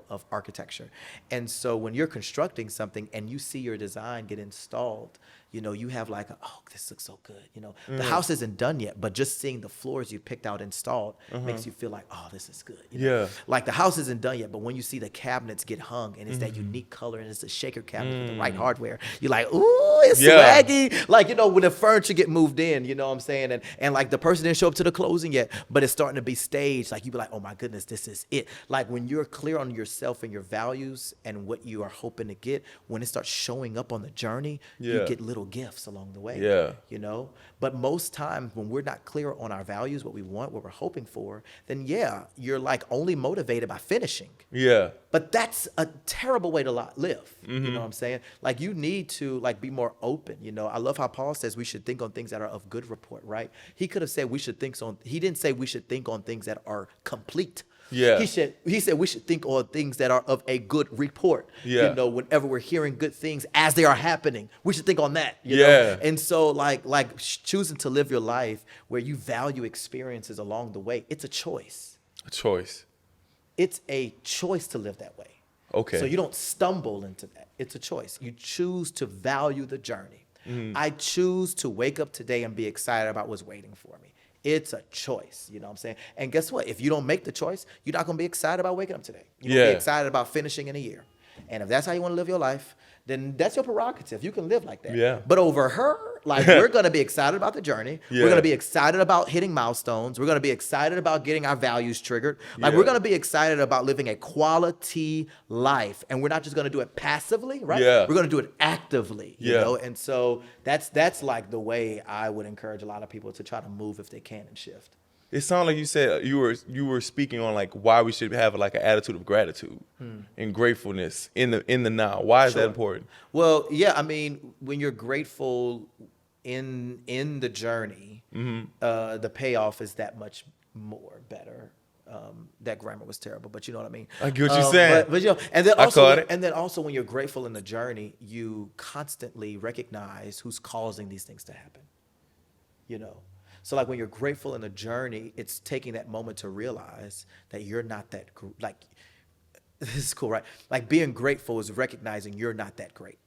of architecture. And so when you're constructing something and you see your design get installed, you have like, oh, this looks so good. The house isn't done yet, but just seeing the floors you picked out installed makes you feel like, oh, this is good. Yeah. Like the house isn't done yet, but when you see the cabinets get hung and it's that unique color and it's a shaker cabinet with the right hardware, you're like, ooh, it's swaggy. Like, when the furniture get moved in, you know what I'm saying? And like the person didn't show up to the closing yet, but it's starting to be staged. Like you be like, oh my goodness, this is it. Like when you're clear on yourself and your values and what you are hoping to get, when it starts showing up on the journey, you get little gifts along the way. Yeah. But most times when we're not clear on our values, what we want, what we're hoping for, then you're like only motivated by finishing. Yeah. But that's a terrible way to live. You know what I'm saying? Like you need to like be more open. I love how Paul says we should think on things that are of good report, right? He could have said he didn't say we should think on things that are complete. Yeah. He said we should think on things that are of a good report. Yeah. Whenever we're hearing good things as they are happening, we should think on that. You Yeah. know? And so like choosing to live your life where you value experiences along the way, it's a choice. A choice. It's a choice to live that way. Okay. So you don't stumble into that. It's a choice. You choose to value the journey. I choose to wake up today and be excited about what's waiting for me. It's a choice, you know what I'm saying? And guess what? If you don't make the choice, you're not going to be excited about waking up today. You're going to Yeah. be excited about finishing in a year. And if that's how you want to live your life, then that's your prerogative. You can live like that. Yeah. But over her, like, we're going to be excited about the journey. Yeah. We're going to be excited about hitting milestones. We're going to be excited about getting our values triggered. Like, Yeah. we're going to be excited about living a quality life. And we're not just going to do it passively, right? Yeah. We're going to do it actively, you Yeah. know? And so that's like the way I would encourage a lot of people to try to move if they can and shift. It sounded like you said you were speaking on like why we should have like an attitude of gratitude and gratefulness in the now. Why is that Sure. important? Well, yeah, I mean, when you're grateful in the journey, the payoff is that much more better. That grammar was terrible, but you know what I mean. I get what you're saying. But you know, and then I also, caught it. and then also, when you're grateful in the journey, you constantly recognize who's causing these things to happen. You know, so like when you're grateful in the journey, it's taking that moment to realize that you're not that like. This is cool, right? Like being grateful is recognizing you're not that great.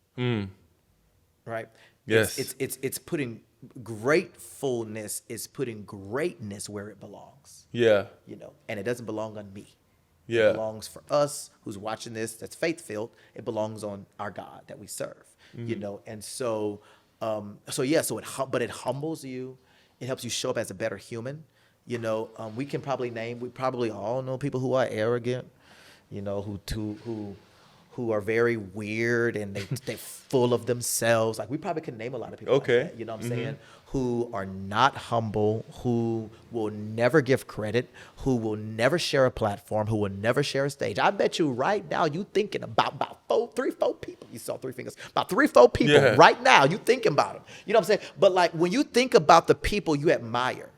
Right? Yes. It's putting gratefulness is putting greatness where it belongs. Yeah. You know, and it doesn't belong on me. Yeah. It belongs for us who's watching this, that's faith-filled. It belongs on our God that we serve. You know, and so but it humbles you. It helps you show up as a better human. You know, we probably all know people who are arrogant, you know, who are very weird and they're full of themselves. Like we probably could name a lot of people Okay. like that, you know what I'm saying? Who are not humble, who will never give credit, who will never share a platform, who will never share a stage. I bet you right now you thinking about three, four people. You saw three fingers. About 3, 4 people Yeah. right now. You thinking about them. You know what I'm saying? But like when you think about the people you admire,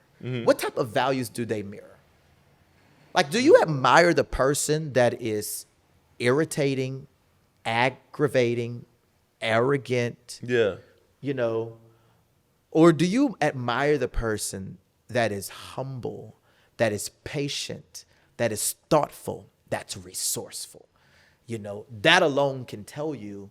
what type of values do they mirror? Like, do you admire the person that is irritating, aggravating, arrogant, Yeah. you know? Or do you admire the person that is humble, that is patient, that is thoughtful, that's resourceful? You know, that alone can tell you,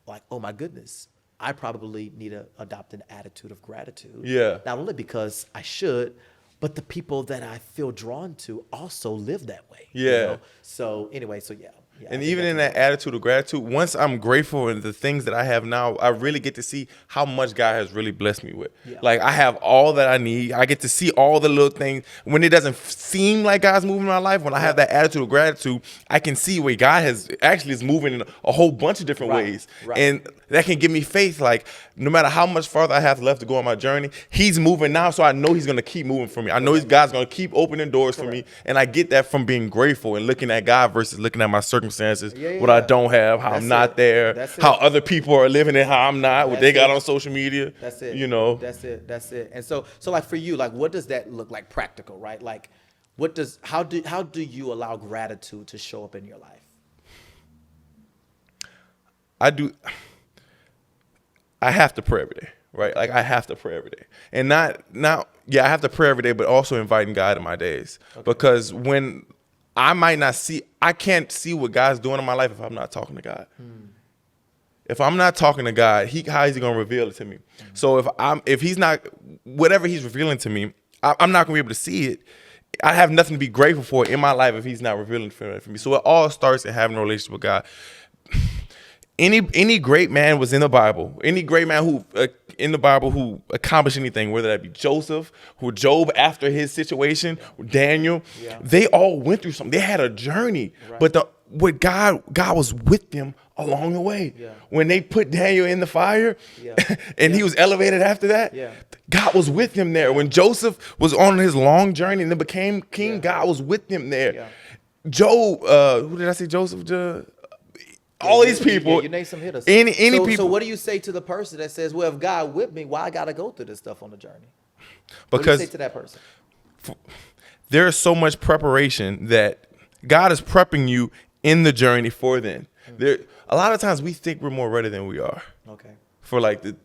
like, oh my goodness, I probably need to adopt an attitude of gratitude. Yeah. Not only because I should, but the people that I feel drawn to also live that way. you Yeah. know? So anyway, so yeah. I And think even that's in that attitude of gratitude, once I'm grateful in the things that I have now, I really get to see how much God has really blessed me with. Yeah. Like I have all that I need. I get to see all the little things. When it doesn't seem like God's moving in my life, when I have that attitude of gratitude, I can see where God is moving in a whole bunch of different Right. ways. Right. And that can give me faith. Like no matter how much farther I have left to go on my journey, He's moving now. So I know He's going to keep moving for me. I know God's going to keep opening doors for me. And I get that from being grateful and looking at God versus looking at my circumstances, Yeah, what I yeah. don't have, how That's I'm not it. there, That's how it. other people are living and how I'm not, what That's they got it. on social media. That's it. You know. That's it. And so like for you, like what does that look like practical, right? Like how do you allow gratitude to show up in your life? I have to pray every day, right? Like I have to pray every day. And I have to pray every day, but also inviting God in my days. Because when I can't see what God's doing in my life if I'm not talking to God. If I'm not talking to God, how is He gonna reveal it to me? So if He's not, whatever He's revealing to me, I'm not gonna be able to see it. I have nothing to be grateful for in my life if He's not revealing it for me. So it all starts in having a relationship with God. Any great man was in the Bible. Any great man who accomplished anything, whether that be Joseph, who Job after his situation, Daniel, they all went through something. They had a journey, but God was with them along the way. Yeah. When they put Daniel in the fire, and he was elevated after that, God was with him there. When Joseph was on his long journey and then became king, God was with him there. Yeah. Job, who did I say? Joseph. All these people. Yeah, you name some hitters. Any so, people. So what do you say to the person that says, well, if God with me, why I got to go through this stuff on the journey? What do you Because say to that person? there is so much preparation that God is prepping you in the journey for then. A lot of times we think we're more ready than we are. Okay. For God,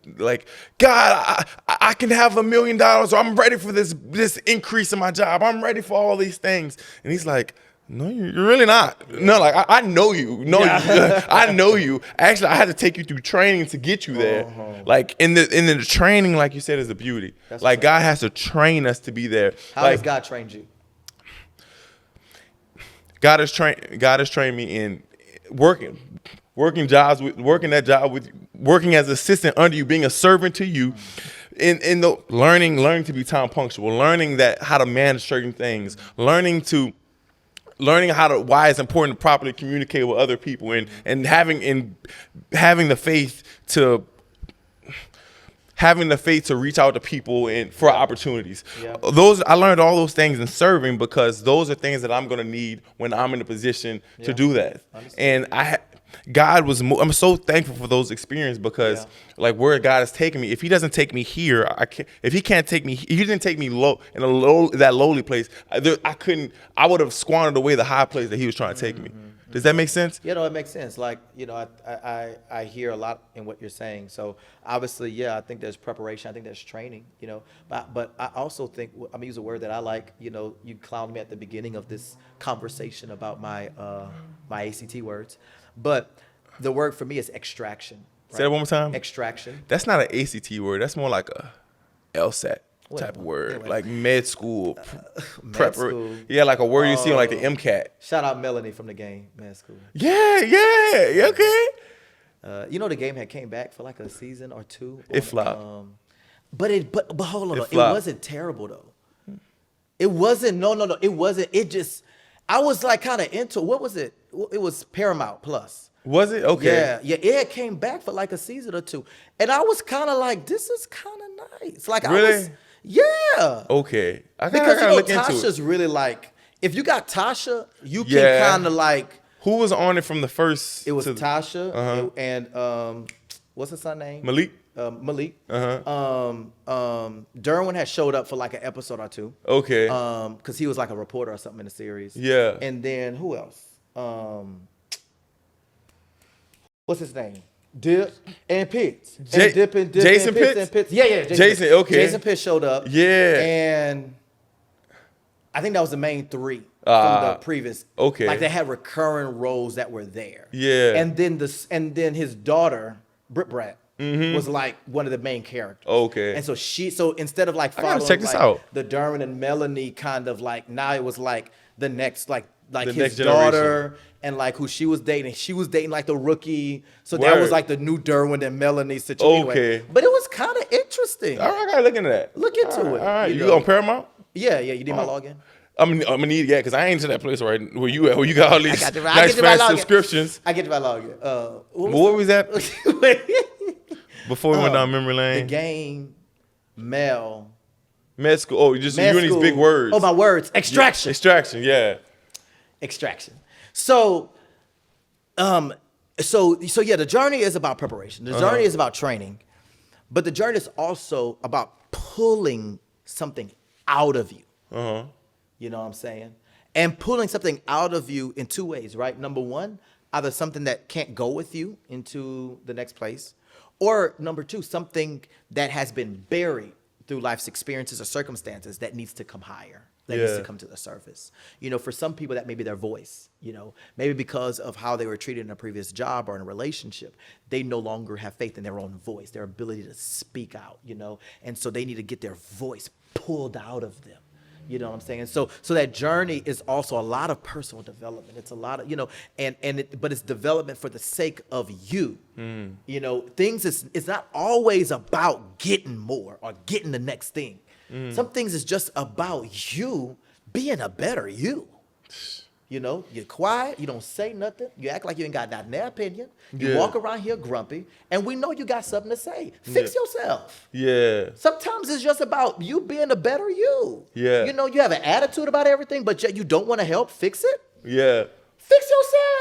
I can have $1 million, or I'm ready for this increase in my job. I'm ready for all these things. And He's like, No, you're really not. No, like I know you. No, I know you. Actually, I had to take you through training to get you there. Like in the training, like you said, is the beauty. That's like what's God has to train us to be there. How like has God trained you? God has trained me in working that job with, working as assistant under you, being a servant to you. In the learning to be time punctual, learning that how to manage certain things, learning why it's important to properly communicate with other people, and having the faith to reach out to people and for opportunities. Yeah. I learned all those things in serving, because those are things that I'm going to need when I'm in a position to do that. And I'm so thankful for those experiences, because like where God has taken me, if he doesn't take me here, if he didn't take me that lowly place, I would have squandered away the high place that he was trying to take me. Does that make sense? You know, it makes sense. Like, you know, I hear a lot in what you're saying. So obviously, yeah, I think there's preparation. I think there's training, you know, but I also think, I'm gonna use a word that I like. You know, you clowned me at the beginning of this conversation about my ACT words, but the word for me is extraction. Say that one more time. Extraction. That's not an ACT word. That's more like a LSAT type of word, like med school, Med school. Yeah, like a word you see on like the MCAT. Shout out Melanie from the game, med school. Yeah, okay. You know, the game had came back for like a season or two. It flopped. But hold on, it flopped. wasn't terrible though. It wasn't. No. It wasn't. It just. I was like kind of into. What was it? It was Paramount Plus. Was it? Okay. Yeah. It had came back for like a season or two, and I was kind of like, this is kind of nice. Like Really? I was. Yeah. Okay. Because you know, look into Tasha's really like. If you got Tasha, you can Yeah. kind of like. Who was on it from the first? It was to- Tasha and what's his son name? Malik. Malik. Uh-huh. Derwin had showed up for like an episode or two. Okay. Because he was like a reporter or something in the series. Yeah. And then who else? What's his name? Dip and Pitts. And Dip and Jason and Pitts? And Yeah. Jason, okay. Jason Pitts showed up. Yeah. And I think that was the main three from the previous. Okay. Like they had recurring roles that were there. Yeah. And then his daughter, Britt Bratt, was like one of the main characters. Okay. And so instead of like I gotta following check this like, out. the Derwin and Melanie kind of like, now it was like the next like The his next daughter and like who she was dating. She was dating like the rookie. So that was Word. like the new Derwin and Melanie situation. Okay. But it was kind of interesting. All right, I gotta look into that. Look into it. All right, you you know. on Paramount? Yeah. You need my login? I'm gonna need because I ain't to that place right where you at, where you got all these I get nice you my fast login. subscriptions. I get to my login. What was that before we went down memory The lane? game, Mel. Med school. Oh, you Med and these school. big words. Oh, my words. Extraction. Extraction. Yeah. Extraction. So yeah, the journey is about preparation. The journey is about training, but the journey is also about pulling something out of you. You know what I'm saying? And pulling something out of you in two ways, right? Number one, either something that can't go with you into the next place, or number two, something that has been buried through life's experiences or circumstances that needs to come higher, that needs to Yeah. come to the surface. You know, for some people, that may be their voice, you know, maybe because of how they were treated in a previous job or in a relationship, they no longer have faith in their own voice, their ability to speak out, you know, and so they need to get their voice pulled out of them. You know what I'm saying? So that journey is also a lot of personal development. It's a lot of, you know, but it's development for the sake of you. You know, it's not always about getting more or getting the next thing. Some things is just about you being a better you. You know, you're quiet, you don't say nothing, you act like you ain't got not their opinion. You Yeah. walk around here grumpy, and we know you got something to say. Fix yourself. Yeah. Sometimes it's just about you being a better you. Yeah. You know, you have an attitude about everything, but yet you don't want to help fix it. Yeah. Fix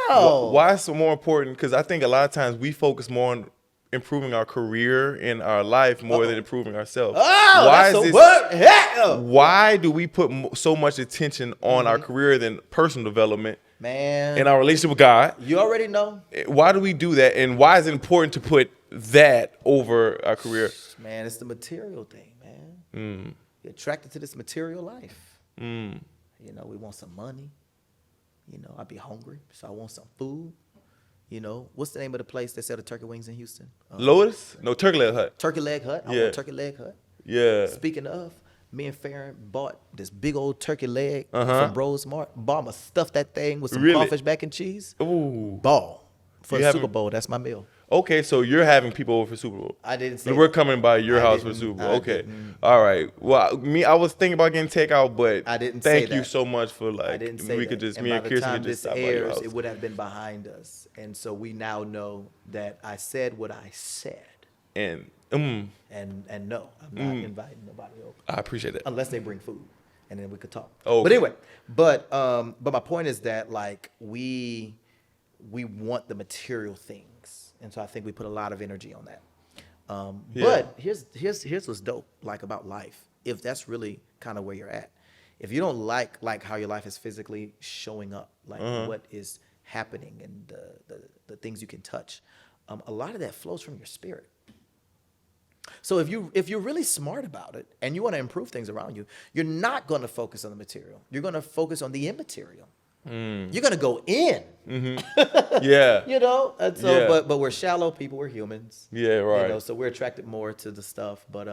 yourself. Why is so more important? Because I think a lot of times we focus more on improving our career in our life more than improving ourselves. Oh, why that's is a this? word. Yeah. Why do we put so much attention on our career than personal development Man, and our relationship with God? you already know. Why do we do that? And why is it important to put that over our career? Man, it's the material thing, man. You're attracted to this material life. You know, we want some money. You know, I'd be hungry, so I want some food. You know, what's the name of the place that sell the turkey wings in Houston? Lotus? No, Turkey Leg Hut. Turkey Leg Hut. I Yeah. want Turkey Leg Hut. Yeah. Speaking of, me and Farron bought this big old turkey leg Uh-huh. from Rosemart. Bama stuffed that thing with some Really? crawfish mac and cheese. Ooh. Ball. For You the haven't- Super Bowl, that's my meal. Okay, so you're having people over for Super Bowl. I didn't say We're that. coming by your I house for didn't- Super Bowl. I Okay. didn't. All right. Well, I was thinking about getting takeout, but I didn't say thank you that. so much for like I didn't say we that. could just and me by and the Kirsten time could just this stop by your airs, house. it would have been behind us. And so we now know that I said what I said. And And no, I'm not inviting nobody over. I appreciate that. Unless they bring food, and then we could talk. Oh, But okay. anyway, but my point is that like we want the material things, and so I think we put a lot of energy on that. Yeah. But here's what's dope like about life. If that's really kind of where you're at, if you don't like how your life is physically showing up, like what is happening and the things you can touch, a lot of that flows from your spirit. So if you're really smart about it and you want to improve things around you, you're not going to focus on the material. You're going to focus on the immaterial. You're going to go in, Yeah. you know. And so, Yeah. but we're shallow people. We're humans. Yeah, right. You know, so we're attracted more to the stuff. But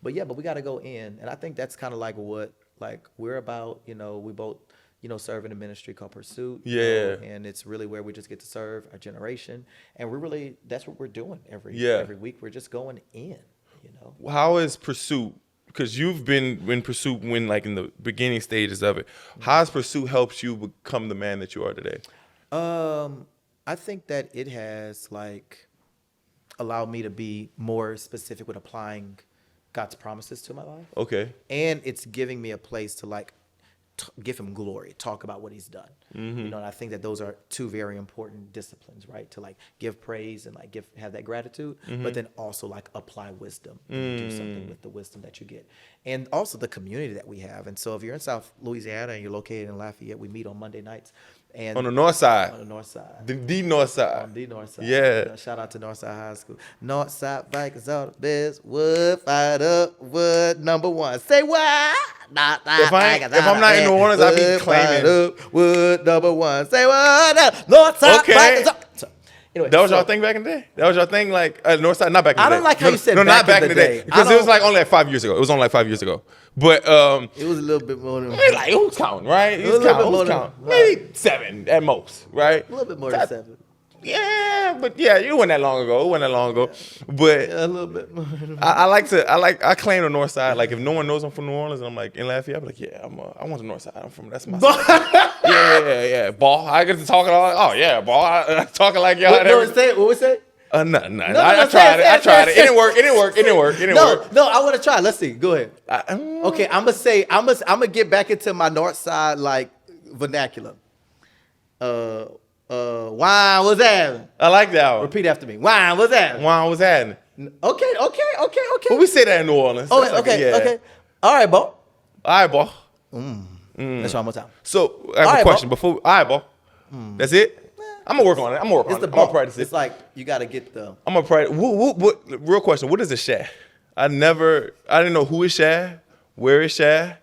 we got to go in, and I think that's kind of like what like we're about. You know, we both serve in a ministry called Pursuit. you know, Yeah. and it's really where we just get to serve our generation, and that's what we're doing every week. We're just going in. You know. How is Pursuit? Because you've been in Pursuit when like in the beginning stages of it. How has Pursuit helped you become the man that you are today? I think that it has like allowed me to be more specific with applying God's promises to my life. Okay. And it's giving me a place to like give him glory, talk about what he's done. Mm-hmm. You know, and I think that those are two very important disciplines, right? To like give praise and like have that gratitude, Mm-hmm. but then also like apply wisdom and do something with the wisdom that you get. And also the community that we have. And so if you're in South Louisiana and you're located in Lafayette, we meet on Monday nights. And On the north side. on the north side. The north side. On the north side. Yeah. Shout out to Northside High School. Northside Vikings are the best. Wood, fired up, wood, number one. Say what? If I'm not in New Orleans, I be claiming. Up, wood, number one. Say what? Northside Okay. Vikings are. So, anyway, That was so- y'all thing back in the day? That was y'all thing like north side? Not back in the I day. don't like how you said no, not back back in in the the day. day. Because I it was don't- like only like 5 years ago. It was only like 5 years ago. But It was a little bit more than it's like who's counting, right? was a little bit more than- Maybe 7 at most, right? a little bit more than 7. Yeah, but yeah, it wasn't that long ago. It wasn't that long ago. But A little bit more. I claim the north side. Like if no one knows I'm from New Orleans and I'm like in Lafayette, I'm like, yeah, I want the north side. That's my side. yeah. Ball. I get to talking all. Oh yeah, ball. I talking like y'all. What was it? No. no, I say tried it, it. I say it, tried say it. It didn't work. It didn't work. No, I want to try. Let's see. Go ahead. Okay. Okay, I'm gonna get back into my north side like vernacular. Wine, what's that? I like that one. Repeat after me. Wine, what's that? Why was happening? Okay. But we say that in New Orleans. Oh, That's like, okay, yeah. okay. All right, Bo. All right, ball. Let's try one more time. So I have All a right, question before. All right, ball. That's it. I'm gonna work on it. I'm It's the gonna ball. practice it. It's like you got to get the. I'm gonna practice. What? Real question. What is a shad? I didn't know who is shad. Where is shad?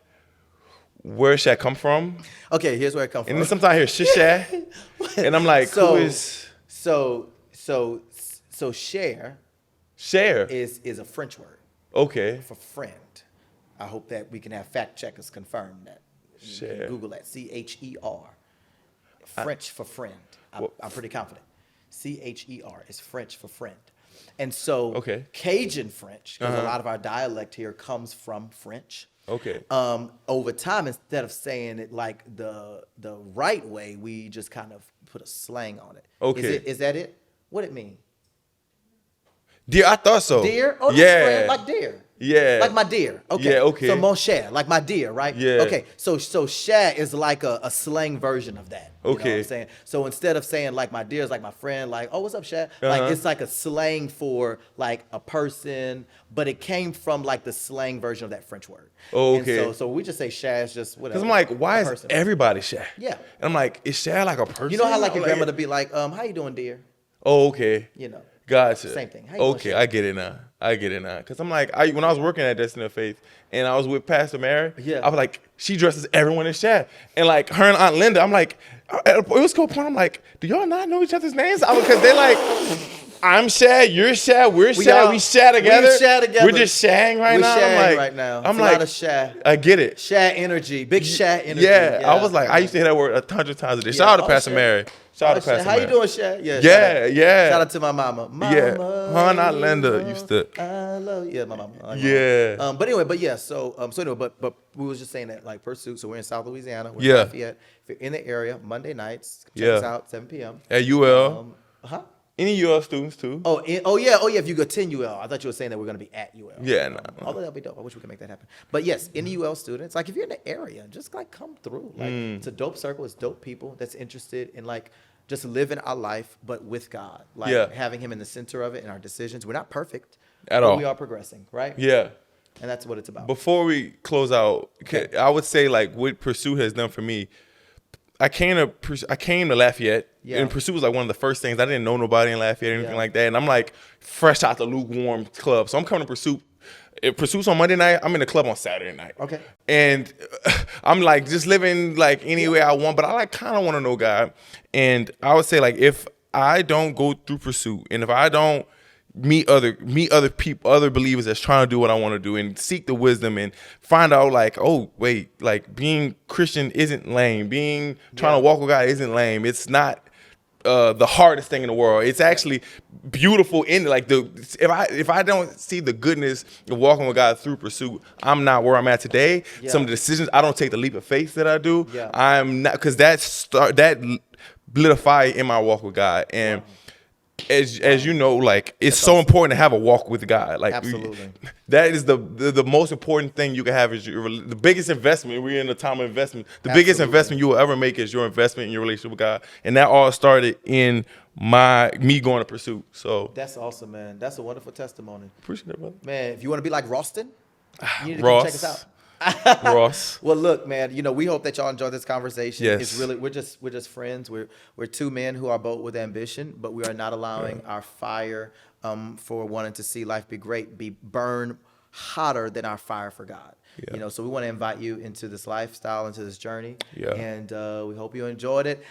Where is shad come from? Okay, here's where it comes And from. then sometimes I hear shit shad, and I'm like, who is So share share? is a French word Okay. for friend. I hope that we can have fact checkers confirm that. You can Share. Google that. CHER. French for friend. I'm pretty confident. CHER is French for friend. And so Okay. Cajun French, because a lot of our dialect here comes from French. Okay. Over time, instead of saying it like the right way, we just kind of put a slang on it. Okay. Is that it? What it mean? Dear, I thought so. Dear? Oh, that's yeah. friend, like dear. Yeah. Like my dear. Okay. Yeah, okay. So mon cher, like my dear, right? Yeah. Okay. So cher is like a slang version of that. You know what Okay. I'm saying? So instead of saying like my dear is like my friend, like, oh, what's up, cher? Like it's like a slang for like a person, but it came from like the slang version of that French word. Oh, And okay. so we just say cher is just whatever. Cause I'm like, why a is person. everybody shad? Yeah. And I'm like, is shad like a person? You know how like I'm your grandmother be like, how you doing, dear? Oh, okay. You know. Gotcha. Same thing. How you doing, Okay, Chef? I get it now. Cause I'm like, when I was working at Destiny of Faith and I was with Pastor Mary, Yeah. I was like, she dresses everyone in Shad, and like her and Aunt Linda, I'm like, it was cool point. I'm like, do y'all not know each other's names? Because they're like, I'm Shad, you're Shad, we're Shad, we Shad together. We Shad together. We're just sharing right now. We're sharing I'm like, right now. I'm It's a like, lot of Shad. I get it. Shad energy. Big Shad energy. Yeah, I was like, I used to hear that word 100 times a day. Shout out to Oh, Pastor Shad. Mary. Shout out to Shad. Pastor How Mary. you doing, Shad? Yeah, Shout yeah. out to my mama. Yeah. Mama, Her and Aunt Linda used to. I love you. Yeah, my mama. I love Yeah. her. But anyway, so anyway, but we was just saying that like Pursuit. So we're in South Louisiana. We're Yeah. in Lafayette. If you're in the area, Monday nights, check Yeah. us out, 7 p.m. At UL. Huh? Any UL students too. Oh yeah. If you go 10 UL, I thought you were saying that we're gonna be at UL. Yeah, no. Although that'd be dope. I wish we could make that happen. But yes, any UL students, like if you're in the area, just like come through. Like it's a dope circle. It's dope people that's interested in like just living our life, but with God. Like Yeah. having Him in the center of it in our decisions. We're not perfect At but all. We are progressing, right? Yeah. And that's what it's about. Before we close out, Okay. I would say like what Pursuit has done for me. I came to Lafayette, Yeah. and Pursuit was like one of the first things. I didn't know nobody in Lafayette or anything Yeah. like that, and I'm like fresh out the lukewarm club, so I'm coming to Pursuit. If Pursuit's on Monday night, I'm in the club on Saturday night. Okay. And I'm like just living like any way I want, but I like kind of want to know God. And I would say like if I don't go through Pursuit, and if I don't meet other people, other believers that's trying to do what I want to do and seek the wisdom and find out like, oh wait, like being Christian isn't lame. Being trying to walk with God isn't lame. It's not the hardest thing in the world. It's actually beautiful in like if I don't see the goodness of walking with God through Pursuit, I'm not where I'm at today. Yeah. Some of the decisions, I don't take the leap of faith that I do. Yeah. I'm not, because that lit a fire in my walk with God. And as you know, like it's so important to have a walk with God. Like Absolutely. that is the most important thing you can have is the biggest investment. We're in a time of investment. The biggest Absolutely. investment you will ever make is your investment in your relationship with God. And that all started in me going to Pursuit. So That's awesome, man. That's a wonderful testimony. appreciate it, brother. Man, if you want to be like Ralston, you need to Ross. come check us out. Ross. Well, look, man. We hope that y'all enjoy this conversation. Yes. It's really we're just friends. We're two men who are both with ambition, but we are not allowing our fire for wanting to see life be great be burn hotter than our fire for God. Yeah. So we want to invite you into this lifestyle, into this journey. Yeah. And we hope you enjoyed it.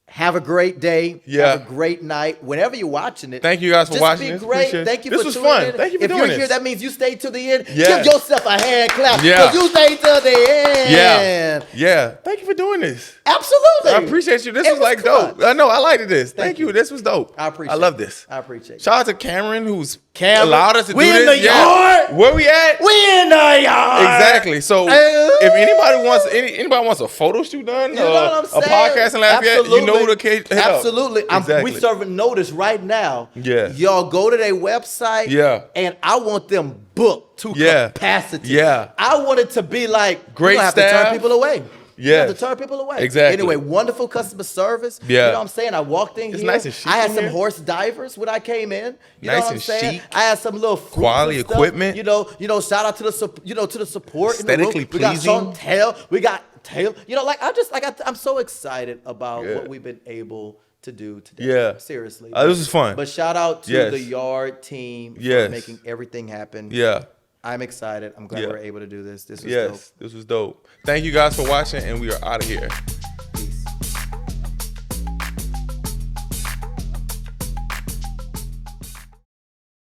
Have a great day. Yeah. Have a great night. Whenever you're watching it. Thank you guys for just watching be this. great. Appreciate it. Thank you This for was tuning fun. in. Thank you for if doing you're this. here, that means you stayed to the end. Yeah. Give yourself a hand clap. Yeah. Because you stayed to the end. Yeah. Thank you for doing this. Absolutely. I appreciate you. This It was like fun. dope. I know. I liked this. Thank you. you. This was dope. I appreciate I love it. this. I appreciate it. Shout out to Cameron, who's Cameron, allowed us to we do in this. the yard. Where we at? We in the yard. Exactly. So if anybody wants a photo shoot done, You know what I'm a saying? podcast in Lafayette, you know who to hit up. Absolutely. Exactly. We serving notice right now. Yeah. Y'all go to their website. Yeah. And I want them booked to Yeah. capacity. Yeah. I want it to be like, Great you don't have to staff. turn people away. You Yes. have to turn people away. Exactly. Anyway, wonderful customer service. Yeah. You know what I'm saying? I walked in It's here. nice and chic I had in some here. horse divers when I came in. You know Nice what I'm and saying? chic. I had some little fruits Quality and stuff. equipment. You know, shout out to the to the support in the room. Aesthetically We got pleasing. Chantel. We got Taylor. I'm so excited about Yeah. what we've been able to do today. Yeah. Seriously. This was fun. But shout out to Yes. the Yard team for Yes. making everything happen. Yeah. I'm excited. I'm glad Yeah. we're able to do this. This was Yes. dope. This was dope. Thank you guys for watching, and we are out of here.